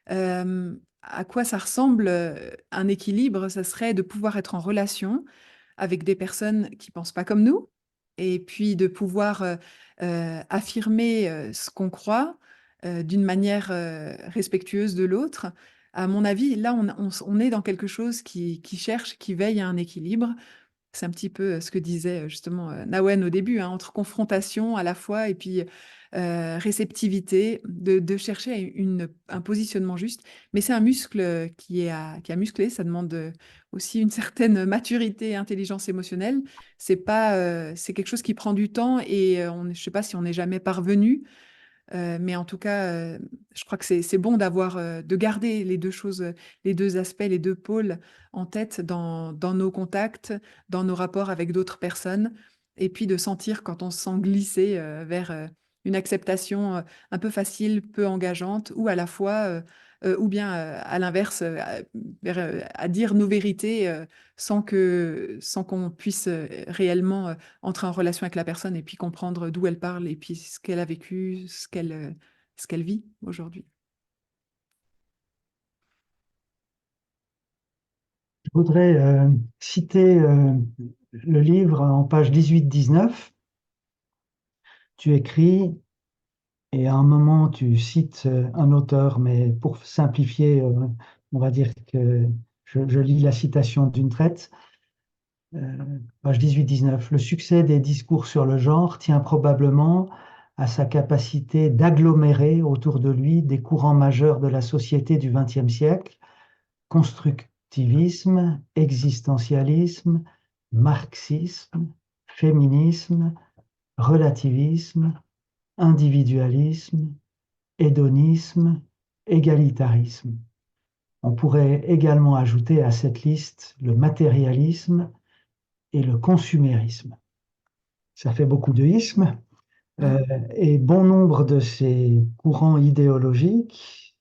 À quoi ça ressemble un équilibre? Ça serait de pouvoir être en relation avec des personnes qui pensent pas comme nous, et puis de pouvoir affirmer ce qu'on croit d'une manière respectueuse de l'autre. À mon avis, là, on est dans quelque chose qui cherche, qui veille à un équilibre. C'est un petit peu ce que disait justement Nawen au début, hein, entre confrontation à la fois et puis réceptivité, de chercher un positionnement juste. Mais c'est un muscle qui a musclé, ça demande aussi une certaine maturité et intelligence émotionnelle. C'est pas, c'est quelque chose qui prend du temps, et je ne sais pas si on n'est jamais parvenu. Mais en tout cas, je crois que c'est bon d'avoir, de garder les deux choses, les deux aspects, les deux pôles en tête dans nos contacts, dans nos rapports avec d'autres personnes, et puis de sentir quand on se sent glisser vers une acceptation un peu facile, peu engageante, ou à la fois, ou bien à l'inverse, à dire nos vérités sans qu'on puisse réellement entrer en relation avec la personne et puis comprendre d'où elle parle et puis ce qu'elle a vécu, ce qu'elle vit aujourd'hui. Je voudrais citer le livre en page 18-19. Tu écris, et à un moment, tu cites un auteur, mais pour simplifier, on va dire que je lis la citation d'une traite. Page 18-19. Le succès des discours sur le genre tient probablement à sa capacité d'agglomérer autour de lui des courants majeurs de la société du XXe siècle: constructivisme, existentialisme, marxisme, féminisme, relativisme, individualisme, hédonisme, égalitarisme. On pourrait également ajouter à cette liste le matérialisme et le consumérisme. Ça fait beaucoup de ismes, euh, et bon nombre de ces courants idéologiques,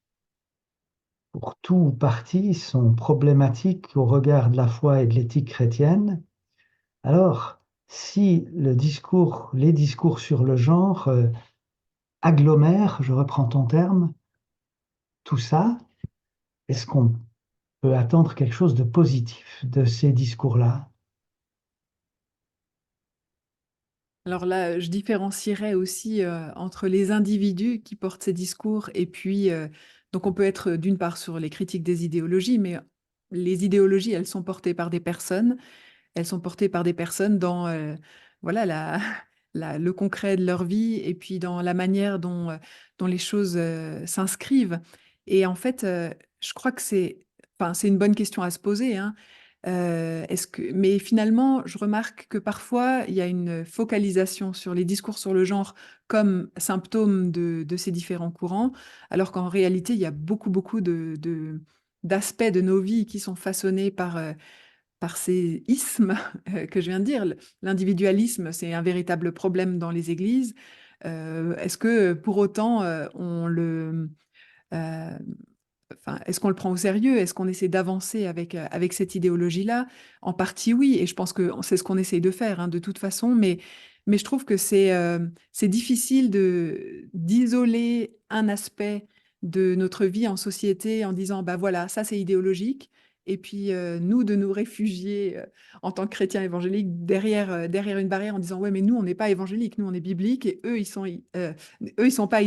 pour tout ou partie, sont problématiques au regard de la foi et de l'éthique chrétienne. Alors, si les discours sur le genre agglomèrent, je reprends ton terme, tout ça, est-ce qu'on peut attendre quelque chose de positif de ces discours-là? Alors là, je différencierais aussi entre les individus qui portent ces discours et puis, donc on peut être d'une part sur les critiques des idéologies, mais les idéologies, elles sont portées par des personnes, elles sont portées par des personnes dans voilà, le concret de leur vie et puis dans la manière dont les choses s'inscrivent. Et en fait, je crois que enfin, c'est une bonne question à se poser, hein. Mais finalement, je remarque que parfois, il y a une focalisation sur les discours sur le genre comme symptôme de ces différents courants, alors qu'en réalité, il y a beaucoup, beaucoup d'aspects de nos vies qui sont façonnés par ces ismes que je viens de dire. L'individualisme, c'est un véritable problème dans les églises. Est-ce que pour autant, euh, enfin, est-ce qu'on le prend au sérieux? Est-ce qu'on essaie d'avancer avec cette idéologie-là? En partie, oui, et je pense que c'est ce qu'on essaye de faire, hein, de toute façon, mais je trouve que c'est difficile d'isoler un aspect de notre vie en société en disant, bah voilà, ça c'est idéologique, et puis nous, de nous réfugier en tant que chrétiens évangéliques derrière une barrière en disant, ouais, mais nous, on n'est pas évangéliques, nous, on est bibliques, et eux, ils sont pas,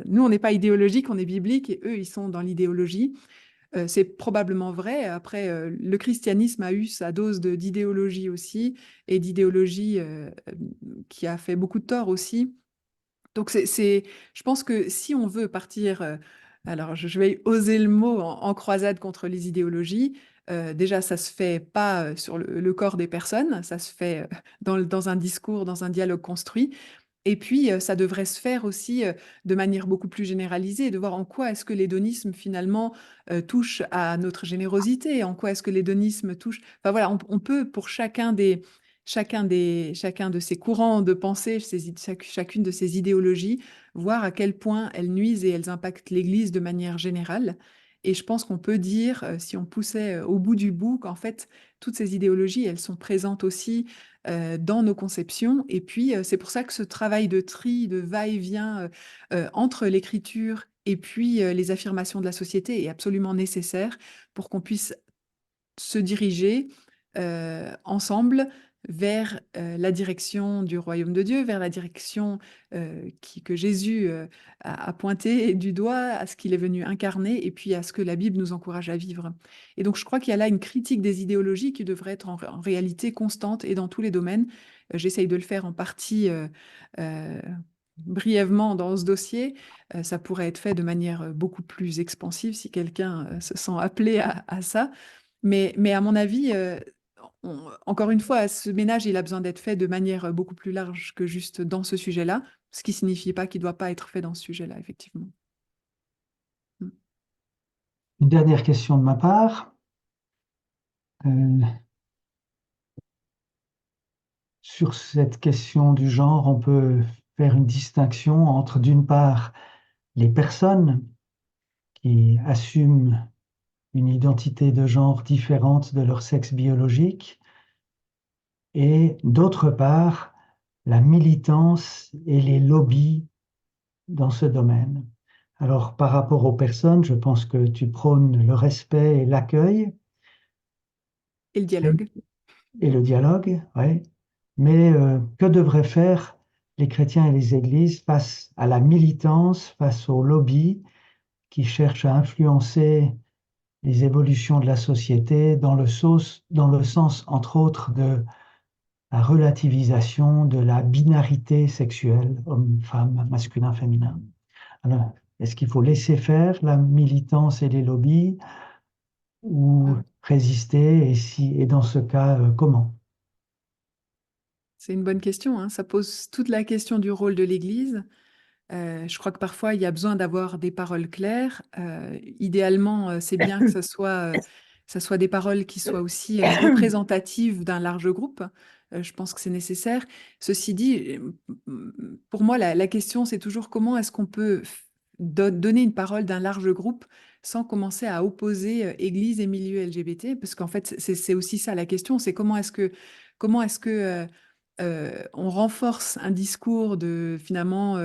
nous, on n'est pas idéologiques, on est bibliques, et eux, ils sont dans l'idéologie. C'est probablement vrai. Après, le christianisme a eu sa dose d'idéologie aussi, et d'idéologie qui a fait beaucoup de tort aussi. Donc, je pense que si on veut partir, alors je vais oser le mot, en croisade contre les idéologies, déjà, ça se fait pas sur le corps des personnes, ça se fait dans un discours, dans un dialogue construit. Et puis, ça devrait se faire aussi de manière beaucoup plus généralisée, de voir en quoi est-ce que l'hédonisme, finalement, touche à notre générosité, en quoi est-ce que l'hédonisme touche... Enfin voilà, on peut, pour chacun de ces courants de pensée, chacune de ces idéologies, voir à quel point elles nuisent et elles impactent l'Église de manière générale. Et je pense qu'on peut dire, si on poussait au bout du bout, qu'en fait, toutes ces idéologies, elles sont présentes aussi dans nos conceptions. Et puis, c'est pour ça que ce travail de tri, de va-et-vient entre l'écriture et puis les affirmations de la société est absolument nécessaire pour qu'on puisse se diriger ensemble vers la direction du royaume de Dieu, vers la direction que Jésus a pointé du doigt, à ce qu'il est venu incarner et puis à ce que la Bible nous encourage à vivre. Et donc je crois qu'il y a là une critique des idéologies qui devrait être en réalité constante et dans tous les domaines. J'essaye de le faire en partie brièvement dans ce dossier. Ça pourrait être fait de manière beaucoup plus expansive si quelqu'un se sent appelé à ça. Mais à mon avis, encore une fois, ce ménage, il a besoin d'être fait de manière beaucoup plus large que juste dans ce sujet-là, ce qui ne signifie pas qu'il ne doit pas être fait dans ce sujet-là, effectivement. Une dernière question de ma part. Sur cette question du genre, on peut faire une distinction entre, d'une part, les personnes qui assument une identité de genre différente de leur sexe biologique, et d'autre part, la militance et les lobbies dans ce domaine. Alors, par rapport aux personnes, je pense que tu prônes le respect et l'accueil. Et le dialogue. Et le dialogue, oui. Mais que devraient faire les chrétiens et les églises face à la militance, face aux lobbies qui cherchent à influencer les évolutions de la société dans le sens, entre autres, de la relativisation de la binarité sexuelle, homme-femme, masculin-féminin. Alors, est-ce qu'il faut laisser faire la militance et les lobbies ou résister, et dans ce cas, comment? C'est une bonne question, hein. Ça pose toute la question du rôle de l'Église. Je crois que parfois, il y a besoin d'avoir des paroles claires. Idéalement, c'est bien que ça soit des paroles qui soient aussi représentatives d'un large groupe. Je pense que c'est nécessaire. Ceci dit, pour moi, la question, c'est toujours comment est-ce qu'on peut donner une parole d'un large groupe sans commencer à opposer Église et milieu LGBT, parce qu'en fait, c'est aussi ça la question, c'est comment est-ce que on renforce un discours finalement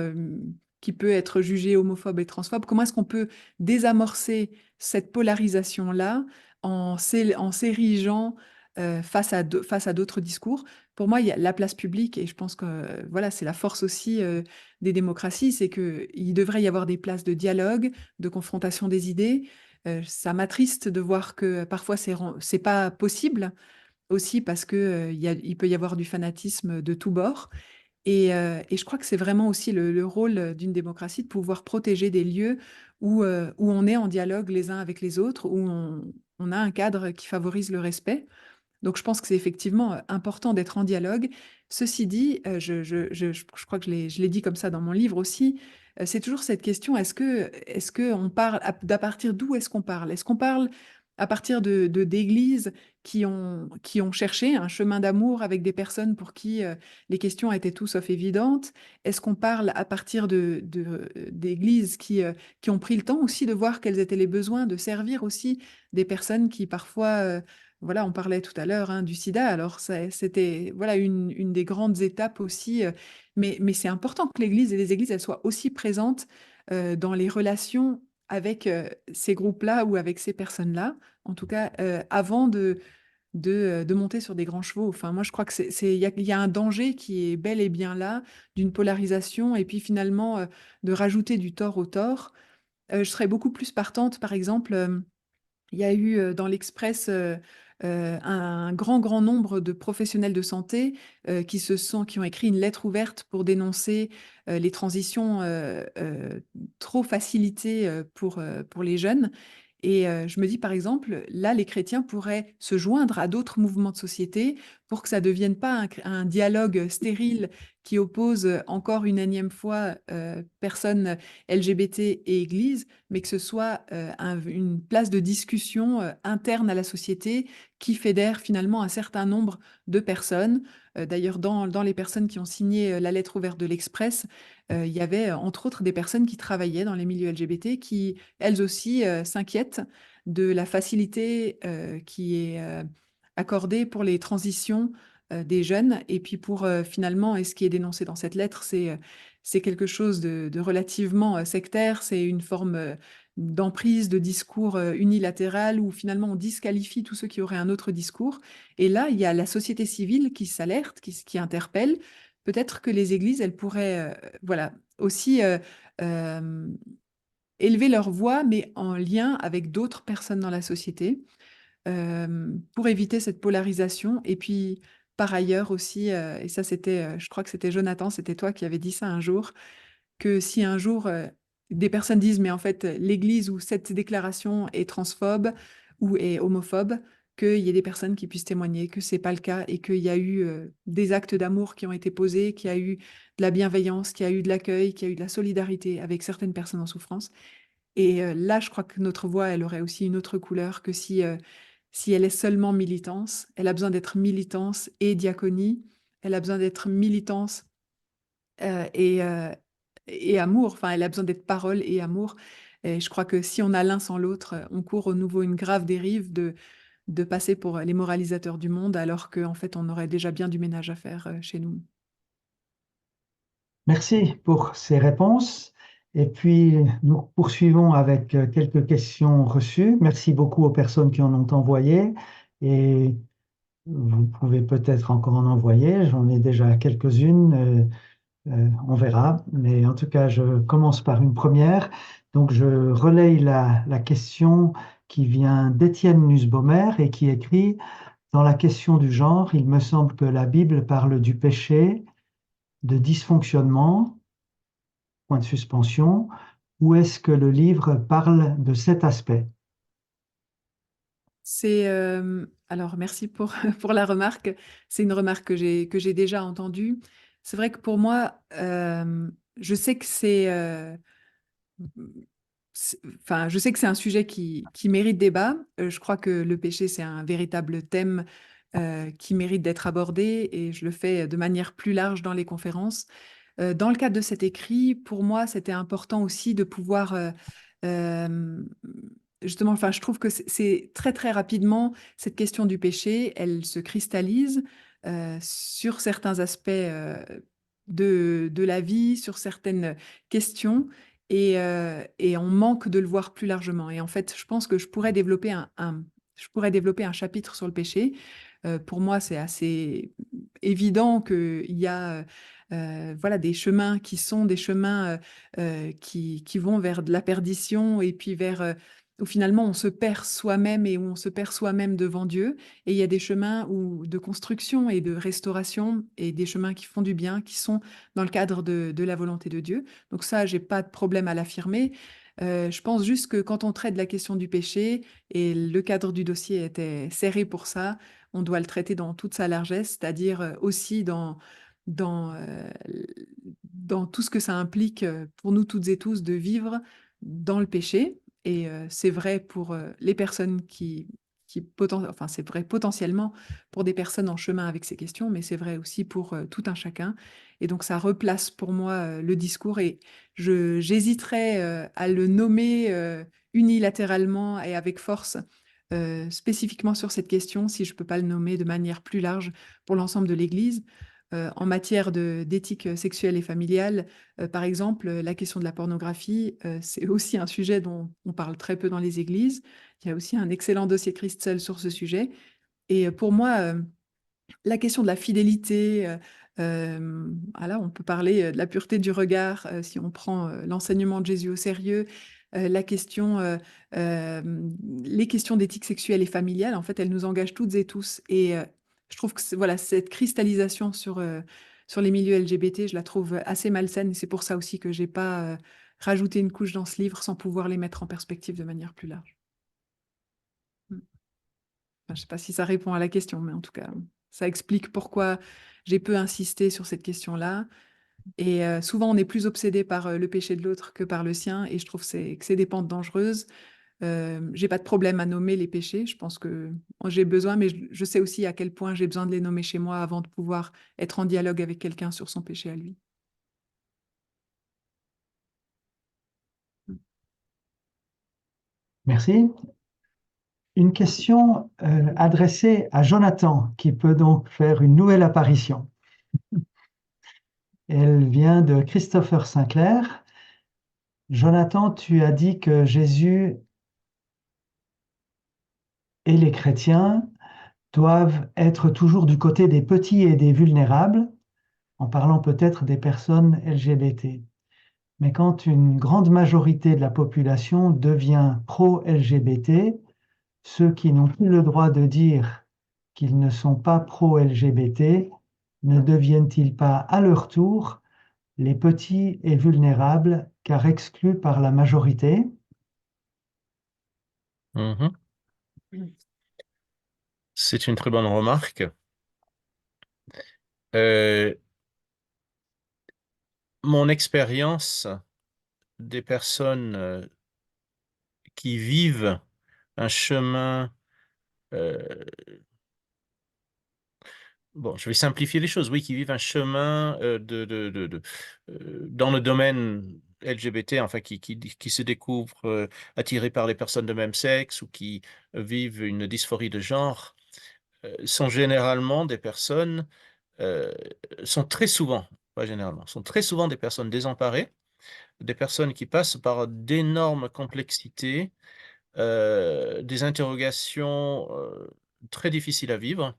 qui peut être jugé homophobe et transphobe. Comment est-ce qu'on peut désamorcer cette polarisation-là en s'érigeant face à d'autres discours? pour moi, il y a la place publique, et je pense que voilà, c'est la force aussi des démocraties, c'est qu'il devrait y avoir des places de dialogue, de confrontation des idées. Ça m'attriste de voir que parfois c'est pas possible, aussi parce que il peut y avoir du fanatisme de tous bords. Et je crois que c'est vraiment aussi le rôle d'une démocratie de pouvoir protéger des lieux où on est en dialogue les uns avec les autres, où on a un cadre qui favorise le respect. Donc, je pense que c'est effectivement important d'être en dialogue. Ceci dit, je crois que je l'ai dit comme ça dans mon livre aussi, c'est toujours cette question, est-ce que on parle, d'à partir d'où est-ce qu'on parle? Est-ce qu'on parle à partir d'églises qui ont cherché un chemin d'amour avec des personnes pour qui les questions étaient tout sauf évidentes? Est-ce qu'on parle à partir d'églises qui ont pris le temps aussi de voir quels étaient les besoins, de servir aussi des personnes qui parfois voilà, on parlait tout à l'heure hein, du sida, alors c'était voilà, une des grandes étapes aussi, mais c'est important que l'Église et les églises elles soient aussi présentes dans les relations avec ces groupes-là ou avec ces personnes-là, en tout cas avant de monter sur des grands chevaux. Enfin, moi, je crois que il y a un danger qui est bel et bien là, d'une polarisation, et puis finalement de rajouter du tort au tort. Je serais beaucoup plus partante, par exemple. Il y a eu dans l'Express un grand nombre de professionnels de santé qui ont écrit une lettre ouverte pour dénoncer les transitions trop facilitées pour les jeunes. Et je me dis, par exemple, là, les chrétiens pourraient se joindre à d'autres mouvements de société pour que ça ne devienne pas un dialogue stérile qui oppose encore une énième fois personnes LGBT et Église, mais que ce soit une place de discussion interne à la société qui fédère finalement un certain nombre de personnes. D'ailleurs, dans les personnes qui ont signé la lettre ouverte de l'Express, il y avait entre autres des personnes qui travaillaient dans les milieux LGBT qui, elles aussi, s'inquiètent de la facilité qui est accordée pour les transitions des jeunes. Et puis pour finalement, et ce qui est dénoncé dans cette lettre, c'est quelque chose de relativement sectaire, c'est une forme d'emprise, de discours unilatéral où finalement on disqualifie tous ceux qui auraient un autre discours. Et là, il y a la société civile qui s'alerte, qui interpelle. Peut-être que les églises, elles pourraient voilà, aussi euh, élever leur voix, mais en lien avec d'autres personnes dans la société, pour éviter cette polarisation. Et puis, par ailleurs aussi, et ça c'était, je crois que c'était Jonathan, c'était toi qui avais dit ça un jour, que si un jour des personnes disent, mais en fait, l'Église ou cette déclaration est transphobe ou est homophobe, qu'il y ait des personnes qui puissent témoigner que c'est pas le cas et qu'il y a eu des actes d'amour qui ont été posés, qu'il y a eu de la bienveillance, qu'il y a eu de l'accueil, qu'il y a eu de la solidarité avec certaines personnes en souffrance. Et là, je crois que notre voix, elle aurait aussi une autre couleur que si elle est seulement militance. Elle a besoin d'être militance et diaconie. Elle a besoin d'être militance euh, et, euh, et amour. Enfin, elle a besoin d'être parole et amour. Et je crois que si on a l'un sans l'autre, on court au nouveau une grave dérive de passer pour les moralisateurs du monde, alors qu'en fait, on aurait déjà bien du ménage à faire chez nous. Merci pour ces réponses. Et puis, nous poursuivons avec quelques questions reçues. Merci beaucoup aux personnes qui en ont envoyé. Et vous pouvez peut-être encore en envoyer. J'en ai déjà quelques-unes. On verra. Mais en tout cas, je commence par une première. Donc, je relaye la question qui vient d'Étienne Nussbaumer et qui écrit: Dans la question du genre, il me semble que la Bible parle du péché, de dysfonctionnement, point de suspension. Où est-ce que le livre parle de cet aspect? Alors merci pour, pour la remarque. C'est une remarque que j'ai déjà entendue. C'est vrai que pour moi, je sais que enfin, je sais que c'est un sujet qui mérite débat. Je crois que le péché, c'est un véritable thème qui mérite d'être abordé et je le fais de manière plus large dans les conférences. Dans le cadre de cet écrit, pour moi, c'était important aussi de pouvoir euh, justement, enfin, je trouve que c'est très très rapidement cette question du péché, elle se cristallise sur certains aspects de la vie, sur certaines questions, et on manque de le voir plus largement. Et en fait, je pense que je pourrais développer je pourrais développer un chapitre sur le péché pour moi, c'est assez évident qu'il y a voilà, des chemins qui sont des chemins qui vont vers de la perdition et puis vers où finalement on se perd soi-même et où on se perd soi-même devant Dieu. Et il y a des chemins de construction et de restauration et des chemins qui font du bien, qui sont dans le cadre de la volonté de Dieu. Donc ça, j'ai pas de problème à l'affirmer. Je pense juste que quand on traite la question du péché, et le cadre du dossier était serré pour ça, on doit le traiter dans toute sa largesse, c'est-à-dire aussi dans, euh, dans tout ce que ça implique pour nous toutes et tous de vivre dans le péché. Et c'est vrai pour les personnes enfin, c'est vrai potentiellement pour des personnes en chemin avec ces questions, mais c'est vrai aussi pour tout un chacun. Et donc, ça replace pour moi le discours et j'hésiterais à le nommer unilatéralement et avec force, spécifiquement sur cette question, si je ne peux pas le nommer de manière plus large pour l'ensemble de l'Église. En matière d'éthique sexuelle et familiale, par exemple, la question de la pornographie, c'est aussi un sujet dont on parle très peu dans les églises. Il y a aussi un excellent dossier Christelle sur ce sujet. Et pour moi, la question de la fidélité, voilà, on peut parler de la pureté du regard si on prend l'enseignement de Jésus au sérieux. La question, les questions d'éthique sexuelle et familiale, en fait, elles nous engagent toutes et tous. Et je trouve que voilà, cette cristallisation sur les milieux LGBT, je la trouve assez malsaine. Et c'est pour ça aussi que j'ai pas rajouté une couche dans ce livre sans pouvoir les mettre en perspective de manière plus large. Je ne sais pas si ça répond à la question, mais en tout cas, ça explique pourquoi j'ai peu insisté sur cette question-là. Et souvent, on est plus obsédé par le péché de l'autre que par le sien, et je trouve que c'est des pentes dangereuses. J'ai pas de problème à nommer les péchés. Je pense que j'ai besoin, mais je sais aussi à quel point j'ai besoin de les nommer chez moi avant de pouvoir être en dialogue avec quelqu'un sur son péché à lui. Merci. Une question adressée à Jonathan, qui peut donc faire une nouvelle apparition. Elle vient de Christopher Sinclair. Jonathan, tu as dit que Jésus et les chrétiens doivent être toujours du côté des petits et des vulnérables, en parlant peut-être des personnes LGBT. Mais quand une grande majorité de la population devient pro-LGBT, ceux qui n'ont plus le droit de dire qu'ils ne sont pas pro-LGBT ne deviennent-ils pas à leur tour les petits et vulnérables car exclus par la majorité? Mhm. C'est une très bonne remarque. Euh, Mon expérience des personnes qui vivent un chemin, euh, bon, je vais simplifier les choses, oui, qui vivent un chemin dans le domaine LGBT, enfin, qui se découvrent attirés par les personnes de même sexe ou qui vivent une dysphorie de genre, sont généralement des personnes, euh, sont très souvent, pas généralement, sont très souvent des personnes désemparées, des personnes qui passent par d'énormes complexités, des interrogations très difficiles à vivre.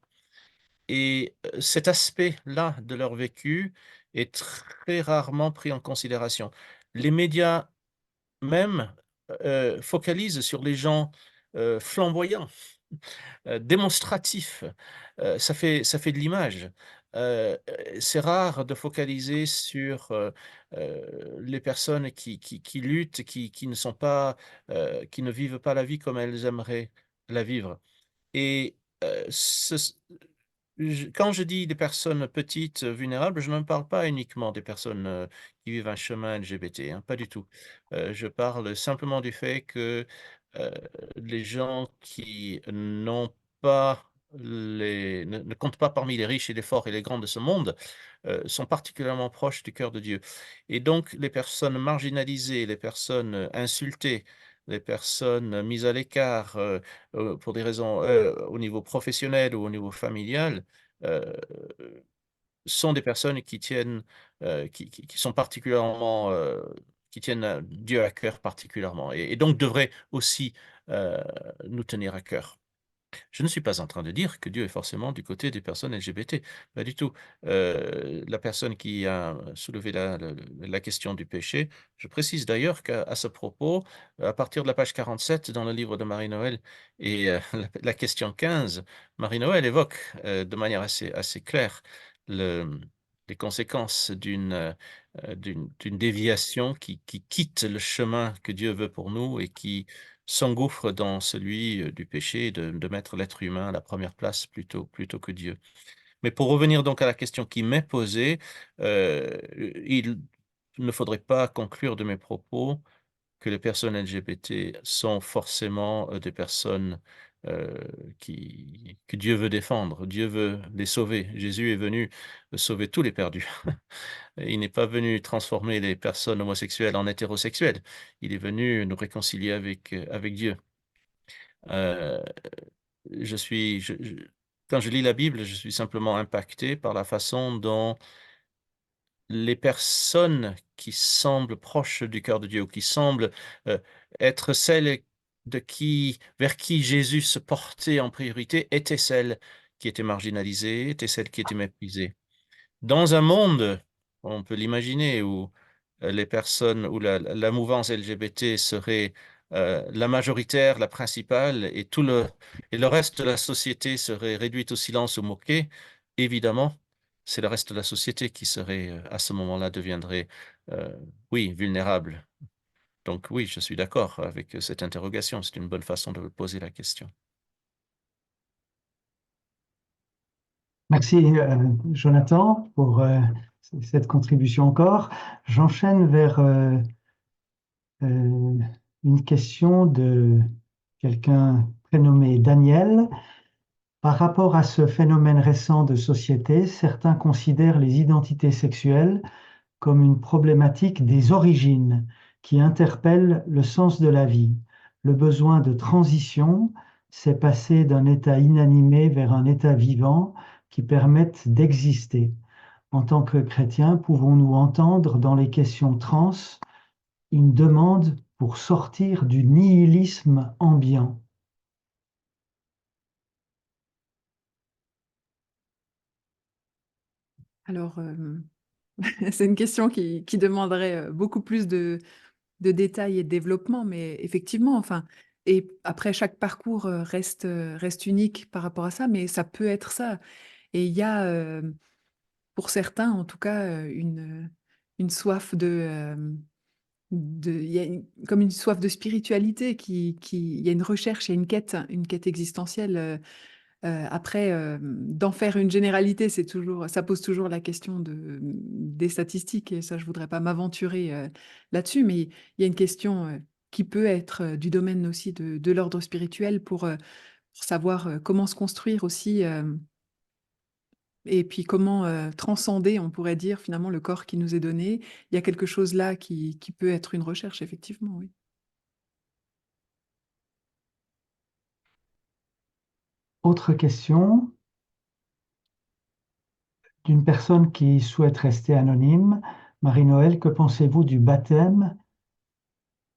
Et cet aspect-là de leur vécu est très rarement pris en considération. Les médias même focalisent sur les gens flamboyants, démonstratifs. Ça fait de l'image. C'est rare de focaliser sur les personnes qui luttent, qui ne sont pas, qui ne vivent pas la vie comme elles aimeraient la vivre. Et quand je dis des personnes petites, vulnérables, je ne parle pas uniquement des personnes qui vivent un chemin LGBT, hein, pas du tout. Je parle simplement du fait que euh, les gens qui n'ont pas ne comptent pas parmi les riches et les forts et les grands de ce monde sont particulièrement proches du cœur de Dieu. Et donc, les personnes marginalisées, les personnes insultées, les personnes mises à l'écart pour des raisons au niveau professionnel ou au niveau familial, euh, sont des personnes qui tiennent, qui sont particulièrement, qui tiennent Dieu à cœur particulièrement, et donc devraient aussi nous tenir à cœur. Je ne suis pas en train de dire que Dieu est forcément du côté des personnes LGBT, pas du tout. La personne qui a soulevé la question du péché, je précise d'ailleurs qu'à ce propos, à partir de la page 47 dans le livre de Marie-Noël et la question 15, Marie-Noël évoque de manière assez claire le les conséquences d'une déviation qui quitte le chemin que Dieu veut pour nous et qui s'engouffre dans celui, du péché, de mettre l'être humain à la première place plutôt que Dieu. Mais pour revenir donc à la question qui m'est posée, il ne faudrait pas conclure de mes propos que les personnes LGBT sont forcément, des personnes, heu, que Dieu veut défendre. Dieu veut les sauver. Jésus est venu sauver tous les perdus. Il n'est pas venu transformer les personnes homosexuelles en hétérosexuels. Il est venu nous réconcilier avec Dieu. Heu, je quand je lis la Bible, je suis simplement impacté par la façon dont les personnes qui semblent proches du cœur de Dieu ou qui semblent, heu, être celles vers qui Jésus se portait en priorité, étaient celles qui étaient marginalisées, étaient celles qui étaient méprisées. Dans un monde, on peut l'imaginer, où, les personnes où la mouvance LGBT serait, la majoritaire, la principale et le reste de la société serait réduite au silence ou moquée, évidemment, c'est le reste de la société qui serait, à ce moment-là deviendrait, heu, oui, vulnérable. Donc oui, je suis d'accord avec, cette interrogation. C'est une bonne façon de poser la question. Merci, Jonathan, pour cette contribution encore. J'enchaîne vers euh, une question de quelqu'un prénommé Daniel. Par rapport à ce phénomène récent de société, certains considèrent les identités sexuelles comme une problématique des origines qui interpelle le sens de la vie. Le besoin de transition, c'est passer d'un état inanimé vers un état vivant qui permette d'exister. En tant que chrétiens, pouvons-nous entendre dans les questions trans une demande pour sortir du nihilisme ambiant? Alors, c'est une question qui demanderait beaucoup plus de détails et de développement, mais effectivement, enfin, et après, chaque parcours reste unique par rapport à ça, mais ça peut être ça. Et il y a, pour certains, en tout cas, une soif il y a comme une soif de spiritualité il y a une recherche, il y a une quête existentielle. Après, d'en faire une généralité, ça pose toujours la question des statistiques, et ça, je voudrais pas m'aventurer là-dessus, mais il y a une question qui peut être du domaine aussi de l'ordre spirituel pour savoir comment se construire aussi, et puis comment transcender, on pourrait dire, finalement, le corps qui nous est donné. Il y a quelque chose là qui peut être une recherche, effectivement, oui. Autre question d'une personne qui souhaite rester anonyme. Marie-Noël, que pensez-vous du baptême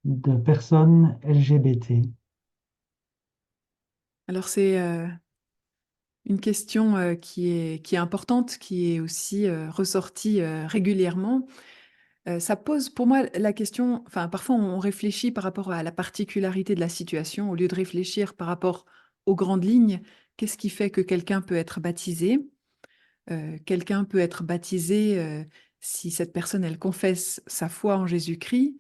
de personnes LGBT? Alors, c'est une question qui est importante, qui est aussi ressortie régulièrement. Ça pose pour moi la question, enfin parfois on réfléchit par rapport à la particularité de la situation au lieu de réfléchir par rapport aux grandes lignes. Qu'est-ce qui fait que quelqu'un peut être baptisé? Quelqu'un peut être baptisé si cette personne, elle confesse sa foi en Jésus-Christ,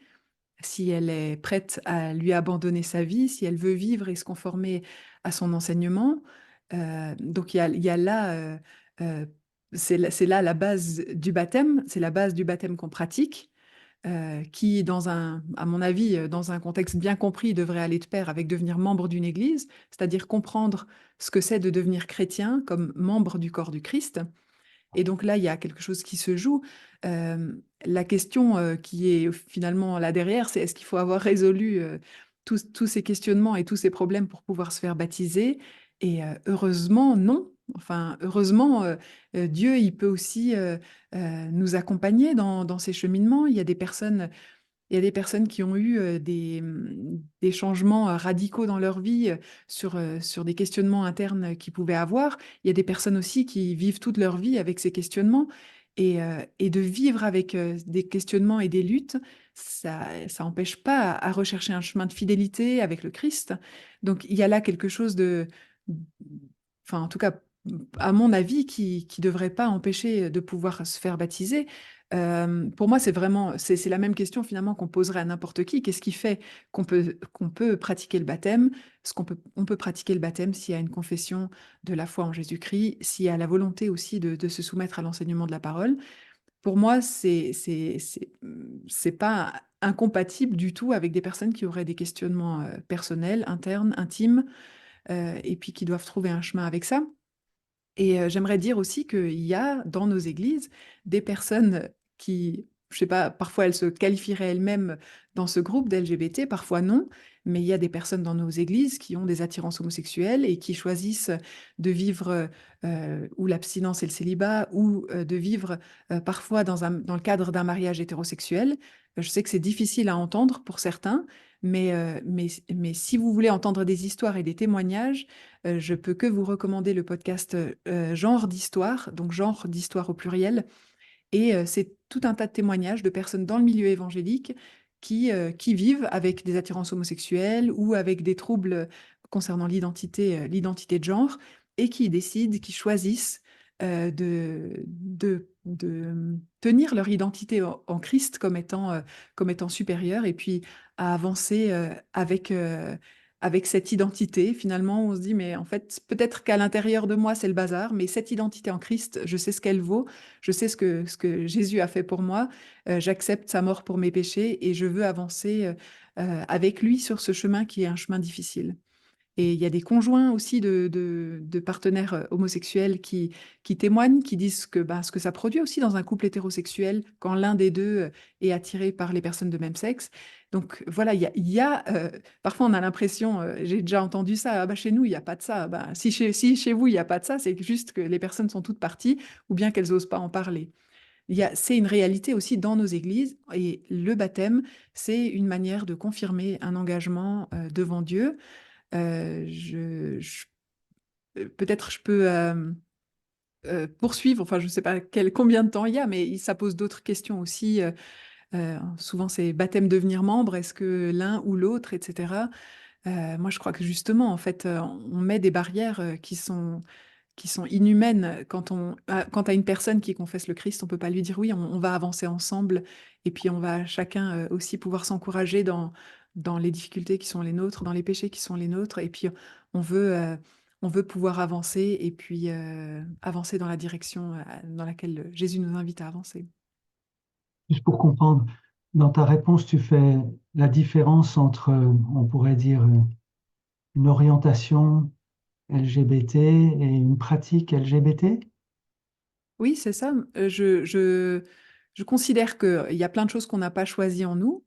si elle est prête à lui abandonner sa vie, si elle veut vivre et se conformer à son enseignement. Donc il y a là, c'est là la base du baptême, c'est la base du baptême qu'on pratique, qui, à mon avis, dans un contexte bien compris, devrait aller de pair avec devenir membre d'une église, c'est-à-dire comprendre ce que c'est de devenir chrétien comme membre du corps du Christ. Et donc là, il y a quelque chose qui se joue. La question qui est finalement là derrière, c'est est-ce qu'il faut avoir résolu tous ces questionnements et tous ces problèmes pour pouvoir se faire baptiser? Et heureusement, non. Enfin, heureusement, Dieu, il peut aussi nous accompagner dans ces cheminements. Il y a des personnes Il y a des personnes qui ont eu des changements radicaux dans leur vie sur des questionnements internes qu'ils pouvaient avoir. Il y a des personnes aussi qui vivent toute leur vie avec ces questionnements. Et de vivre avec des questionnements et des luttes, ça n'empêche pas à rechercher un chemin de fidélité avec le Christ. Donc il y a là quelque chose enfin en tout cas, à mon avis, qui ne devrait pas empêcher de pouvoir se faire baptiser. Pour moi, c'est la même question finalement qu'on poserait à n'importe qui. Qu'est-ce qui fait qu'on peut pratiquer le baptême? On peut pratiquer le baptême s'il y a une confession de la foi en Jésus-Christ, s'il y a la volonté aussi de se soumettre à l'enseignement de la parole. Pour moi, c'est pas incompatible du tout avec des personnes qui auraient des questionnements personnels, internes, intimes, et puis qui doivent trouver un chemin avec ça. Et j'aimerais dire aussi qu'il y a dans nos églises des personnes qui, je sais pas, parfois elles se qualifieraient elles-mêmes dans ce groupe d'LGBT, parfois non, mais il y a des personnes dans nos églises qui ont des attirances homosexuelles et qui choisissent de vivre ou l'abstinence et le célibat, ou de vivre parfois dans le cadre d'un mariage hétérosexuel. Je sais que c'est difficile à entendre pour certains, mais si vous voulez entendre des histoires et des témoignages, je peux que vous recommander le podcast Genre d'histoire, donc genre d'histoire au pluriel. Et c'est tout un tas de témoignages de personnes dans le milieu évangélique qui vivent avec des attirances homosexuelles ou avec des troubles concernant l'identité de genre, et qui décident, qui choisissent de tenir leur identité en Christ comme étant supérieure, et puis à avancer avec cette identité. Finalement, on se dit, mais en fait, peut-être qu'à l'intérieur de moi, c'est le bazar, mais cette identité en Christ, je sais ce qu'elle vaut, je sais ce que Jésus a fait pour moi, j'accepte sa mort pour mes péchés et je veux avancer avec lui sur ce chemin qui est un chemin difficile. Et il y a des conjoints aussi de partenaires homosexuels qui témoignent, qui disent ce que ça produit aussi dans un couple hétérosexuel quand l'un des deux est attiré par les personnes de même sexe. Donc voilà, parfois on a l'impression, j'ai déjà entendu ça, ah bah chez nous il n'y a pas de ça. Bah, si chez vous il n'y a pas de ça, c'est juste que les personnes sont toutes parties ou bien qu'elles n'osent pas en parler. C'est une réalité aussi dans nos églises, et le baptême, c'est une manière de confirmer un engagement devant Dieu. Peut-être je peux poursuivre, enfin je ne sais pas combien de temps il y a, mais ça pose d'autres questions aussi. Souvent c'est baptême devenir membre, est-ce que l'un ou l'autre, etc. Moi je crois que justement, en fait, on met des barrières qui sont inhumaines. Quant à une personne qui confesse le Christ, on ne peut pas lui dire oui, on va avancer ensemble, et puis on va chacun aussi pouvoir s'encourager dans les difficultés qui sont les nôtres, dans les péchés qui sont les nôtres, et puis on veut, euh, on veut pouvoir avancer, et puis avancer dans la direction dans laquelle Jésus nous invite à avancer. Juste pour comprendre, dans ta réponse, tu fais la différence entre, on pourrait dire, une orientation LGBT et une pratique LGBT? Oui, c'est ça. Je considère qu'il y a plein de choses qu'on n'a pas choisies en nous.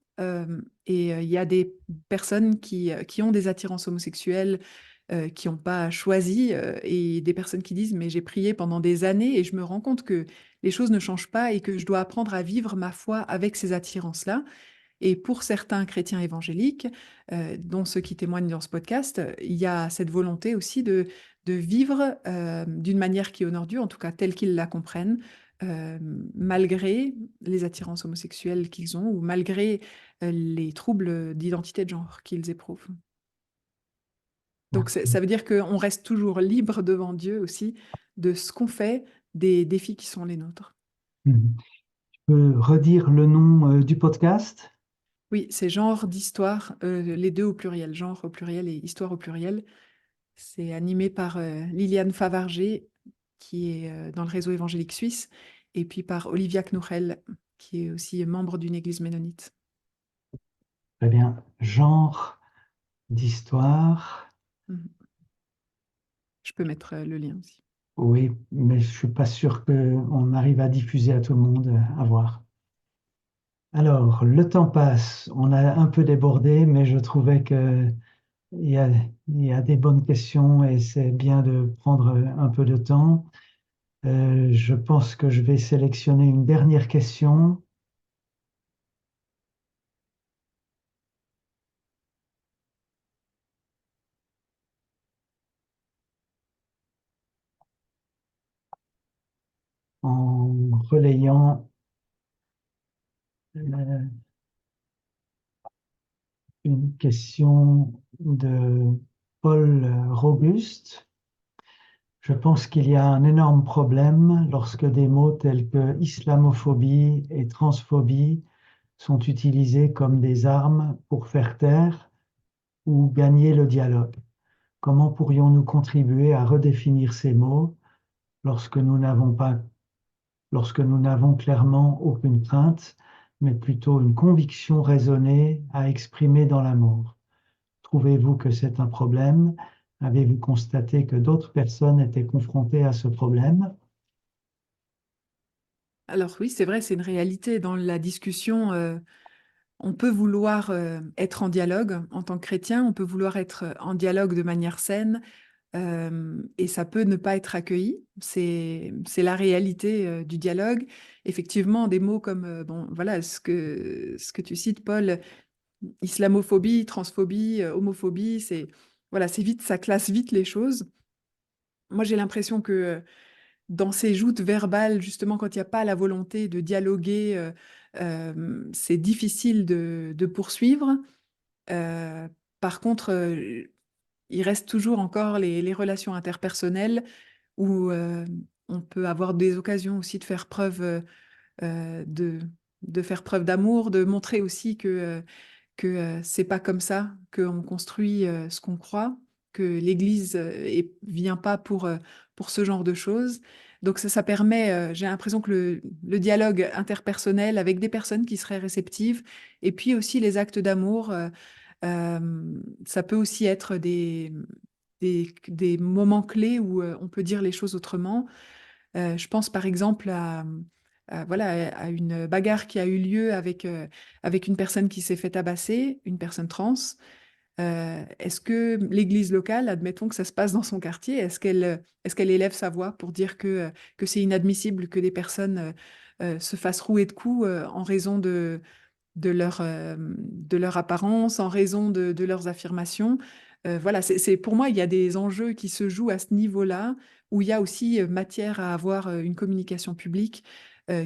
Et il y a des personnes qui ont des attirances homosexuelles, qui n'ont pas choisi, et des personnes qui disent, mais j'ai prié pendant des années et je me rends compte que les choses ne changent pas et que je dois apprendre à vivre ma foi avec ces attirances-là. Et pour certains chrétiens évangéliques, dont ceux qui témoignent dans ce podcast, il y a cette volonté aussi de vivre d'une manière qui honore Dieu, en tout cas telle qu'ils la comprennent, euh, malgré les attirances homosexuelles qu'ils ont, ou malgré les troubles d'identité de genre qu'ils éprouvent. Donc ça veut dire qu'on reste toujours libre devant Dieu aussi de ce qu'on fait, des défis qui sont les nôtres. Mhm. Tu peux redire le nom du podcast? Oui, c'est genre d'histoire, les deux au pluriel, genre au pluriel et histoire au pluriel. C'est animé par Liliane Favarger, qui est dans le réseau évangélique suisse, et puis par Olivia Knourel, qui est aussi membre d'une église ménonite. Très bien. Genre d'histoire. Mhm. Je peux mettre le lien aussi. Oui, mais je suis pas sûr qu'on arrive à diffuser à tout le monde, à voir. Alors, le temps passe. On a un peu débordé, mais je trouvais que il y a, il y a des bonnes questions et c'est bien de prendre un peu de temps. Je pense que je vais sélectionner une dernière question. relayant une question de Paul Robuste. Je pense qu'il y a un énorme problème lorsque des mots tels que islamophobie et transphobie sont utilisés comme des armes pour faire taire ou gagner le dialogue. Comment pourrions-nous contribuer à redéfinir ces mots lorsque nous n'avons clairement aucune crainte, mais plutôt une conviction raisonnée à exprimer dans l'amour? Trouvez-vous que c'est un problème? Avez-vous constaté que d'autres personnes étaient confrontées à ce problème? Alors oui, c'est vrai, c'est une réalité. Dans la discussion, on peut vouloir être en dialogue en tant que chrétien, on peut vouloir être en dialogue de manière saine, et ça peut ne pas être accueilli. C'est la réalité du dialogue. Effectivement, des mots comme, bon, voilà, ce que tu cites, Paul, islamophobie, transphobie, homophobie, voilà, c'est vite, ça classe vite les choses. Moi, j'ai l'impression que dans ces joutes verbales, justement, quand il n'y a pas la volonté de dialoguer, c'est difficile de poursuivre. Par contre, il reste toujours encore les relations interpersonnelles où on peut avoir des occasions aussi de faire preuve de faire preuve d'amour, de montrer aussi que c'est pas comme ça qu'on construit ce qu'on croit, que l'Église vient pas pour ce genre de choses. Donc ça permet, j'ai l'impression que le dialogue interpersonnel avec des personnes qui seraient réceptives, et puis aussi les actes d'amour, ça peut aussi être des moments clés où on peut dire les choses autrement. Je pense par exemple voilà, à une bagarre qui a eu lieu avec une personne qui s'est fait tabasser, une personne trans. Est-ce que l'église locale, admettons que ça se passe dans son quartier, est-ce qu'elle élève sa voix pour dire que c'est inadmissible que des personnes se fassent rouer de coups en raison de leur apparence, en raison de leurs affirmations? Voilà, pour moi, il y a des enjeux qui se jouent à ce niveau-là, où il y a aussi matière à avoir une communication publique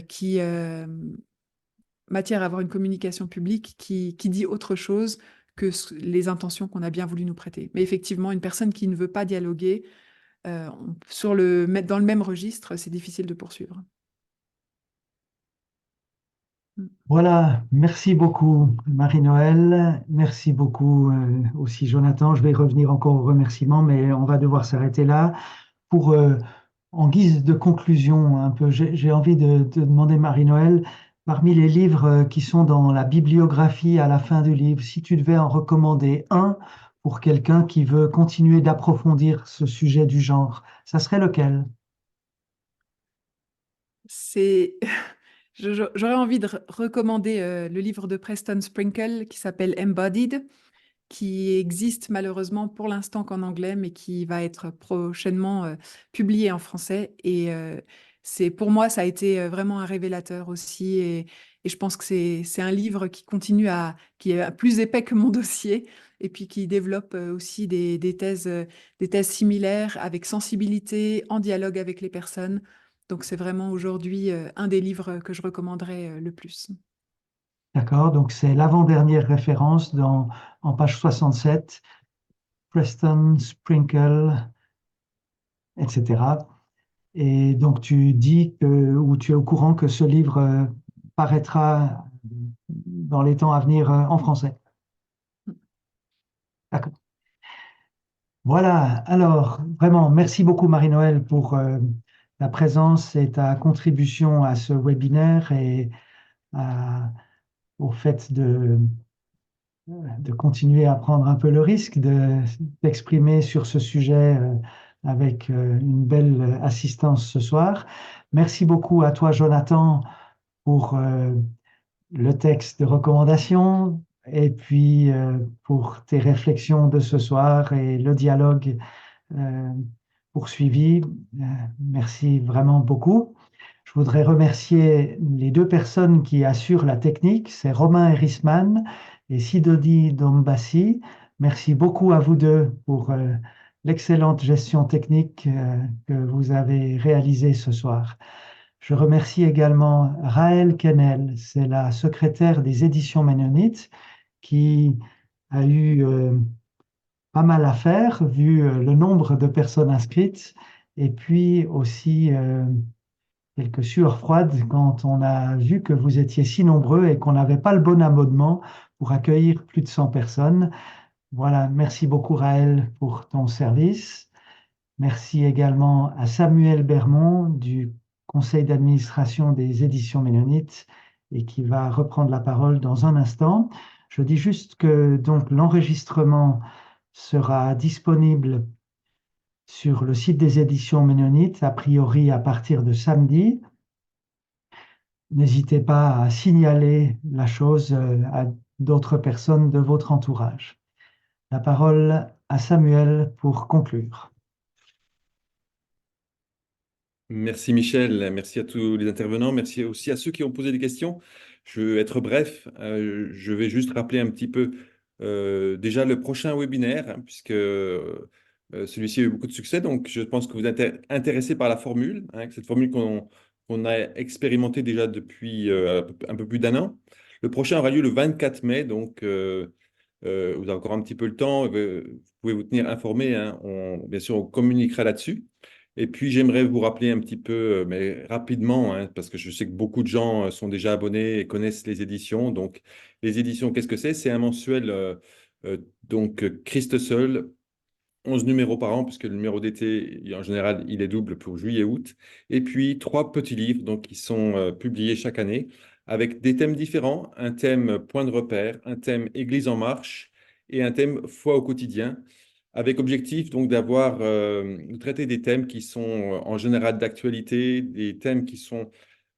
qui matière à avoir une communication publique qui dit autre chose que les intentions qu'on a bien voulu nous prêter. Mais effectivement, une personne qui ne veut pas dialoguer, dans le même registre, c'est difficile de poursuivre. Voilà, merci beaucoup Marie-Noël, merci beaucoup aussi Jonathan. Je vais revenir encore aux remerciements, mais on va devoir s'arrêter là. Pour, en guise de conclusion, un peu, j'ai envie de demander Marie-Noël, parmi les livres qui sont dans la bibliographie à la fin du livre, si tu devais en recommander un pour quelqu'un qui veut continuer d'approfondir ce sujet du genre, ça serait lequel? C'est J'aurais envie de recommander le livre de Preston Sprinkle qui s'appelle Embodied, qui existe malheureusement pour l'instant qu'en anglais, mais qui va être prochainement publié en français. Et pour moi, ça a été vraiment un révélateur aussi. Et je pense que c'est un livre qui est plus épais que mon dossier, et puis qui développe aussi des thèses similaires avec sensibilité, en dialogue avec les personnes. Donc c'est vraiment aujourd'hui un des livres que je recommanderais le plus. D'accord, donc c'est l'avant-dernière référence en page 67, Preston Sprinkle, etc. Et donc tu dis ou tu es au courant que ce livre paraîtra dans les temps à venir en français. D'accord. Voilà, alors vraiment, merci beaucoup Marie-Noël pour ta présence et ta contribution à ce webinaire et au fait de continuer à prendre un peu le risque d'exprimer sur ce sujet avec une belle assistance ce soir. Merci beaucoup à toi, Jonathan, pour le texte de recommandation et puis pour tes réflexions de ce soir et le dialogue euh, poursuivi. Merci vraiment beaucoup. Je voudrais remercier les deux personnes qui assurent la technique, c'est Romain Erisman et Sidoni Dombassi. Merci beaucoup à vous deux pour l'excellente gestion technique que vous avez réalisée ce soir. Je remercie également Raël Kennel, c'est la secrétaire des éditions Ménonites, qui a eu pas mal à faire vu le nombre de personnes inscrites et puis aussi quelques sueurs froides quand on a vu que vous étiez si nombreux et qu'on n'avait pas le bon abonnement pour accueillir plus de 100 personnes. Voilà, merci beaucoup Raël pour ton service. Merci également à Samuel Bermond du conseil d'administration des éditions Ménonites et qui va reprendre la parole dans un instant. Je dis juste que donc l'enregistrement sera disponible sur le site des éditions Ménonites, a priori à partir de samedi. N'hésitez pas à signaler la chose à d'autres personnes de votre entourage. La parole à Samuel pour conclure. Merci Michel, merci à tous les intervenants, merci aussi à ceux qui ont posé des questions. Je vais être bref, je vais juste rappeler un petit peu déjà le prochain webinaire, hein, puisque celui-ci a eu beaucoup de succès, donc je pense que vous êtes intéressé par la formule, hein, cette formule qu'on a expérimentée déjà depuis un peu plus d'un an. Le prochain aura lieu le 24 mai, donc vous avez encore un petit peu le temps, vous pouvez vous tenir informé, hein, bien sûr on communiquera là-dessus. Et puis, j'aimerais vous rappeler un petit peu, mais rapidement, hein, parce que je sais que beaucoup de gens sont déjà abonnés et connaissent les éditions. Donc, les éditions, qu'est-ce que c'est? C'est un mensuel, donc Christ seul, 11 numéros par an, puisque le numéro d'été, en général, il est double pour juillet-août. Et puis, 3 petits livres donc, qui sont publiés chaque année avec des thèmes différents. Un thème point de repère, un thème Église en marche et un thème foi au quotidien avec objectif donc d'avoir de traiter des thèmes qui sont en général d'actualité, des thèmes qui sont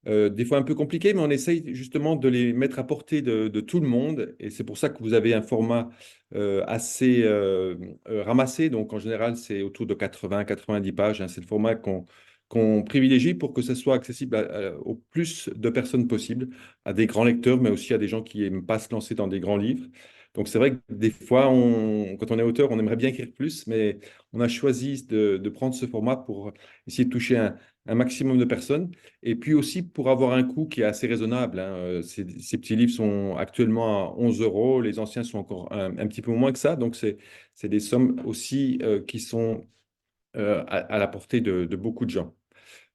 des fois un peu compliqués, mais on essaye justement de les mettre à portée de tout le monde. Et c'est pour ça que vous avez un format assez ramassé. Donc en général, c'est autour de 80-90 pages, hein. C'est le format qu'on privilégie pour que ce soit accessible au plus de personnes possible, à des grands lecteurs, mais aussi à des gens qui n'aiment pas se lancer dans des grands livres. Donc c'est vrai que des fois, quand on est auteur, on aimerait bien écrire plus, mais on a choisi de prendre ce format pour essayer de toucher un maximum de personnes. Et puis aussi pour avoir un coût qui est assez raisonnable, hein. Ces petits livres sont actuellement à 11 euros, les anciens sont encore un petit peu moins que ça. Donc c'est des sommes aussi qui sont à la portée de beaucoup de gens.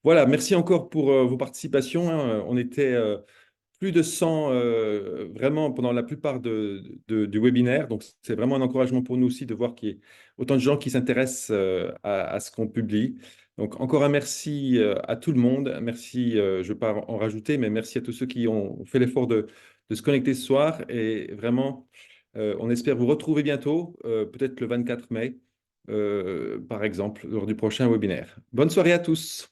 Voilà, merci encore pour vos participations, hein. On était plus de 100 vraiment pendant la plupart du webinaire. Donc, c'est vraiment un encouragement pour nous aussi de voir qu'il y a autant de gens qui s'intéressent à ce qu'on publie. Donc, encore un merci à tout le monde. Merci, je ne vais pas en rajouter, mais merci à tous ceux qui ont fait l'effort de se connecter ce soir. Et vraiment, on espère vous retrouver bientôt, peut-être le 24 mai, par exemple, lors du prochain webinaire. Bonne soirée à tous.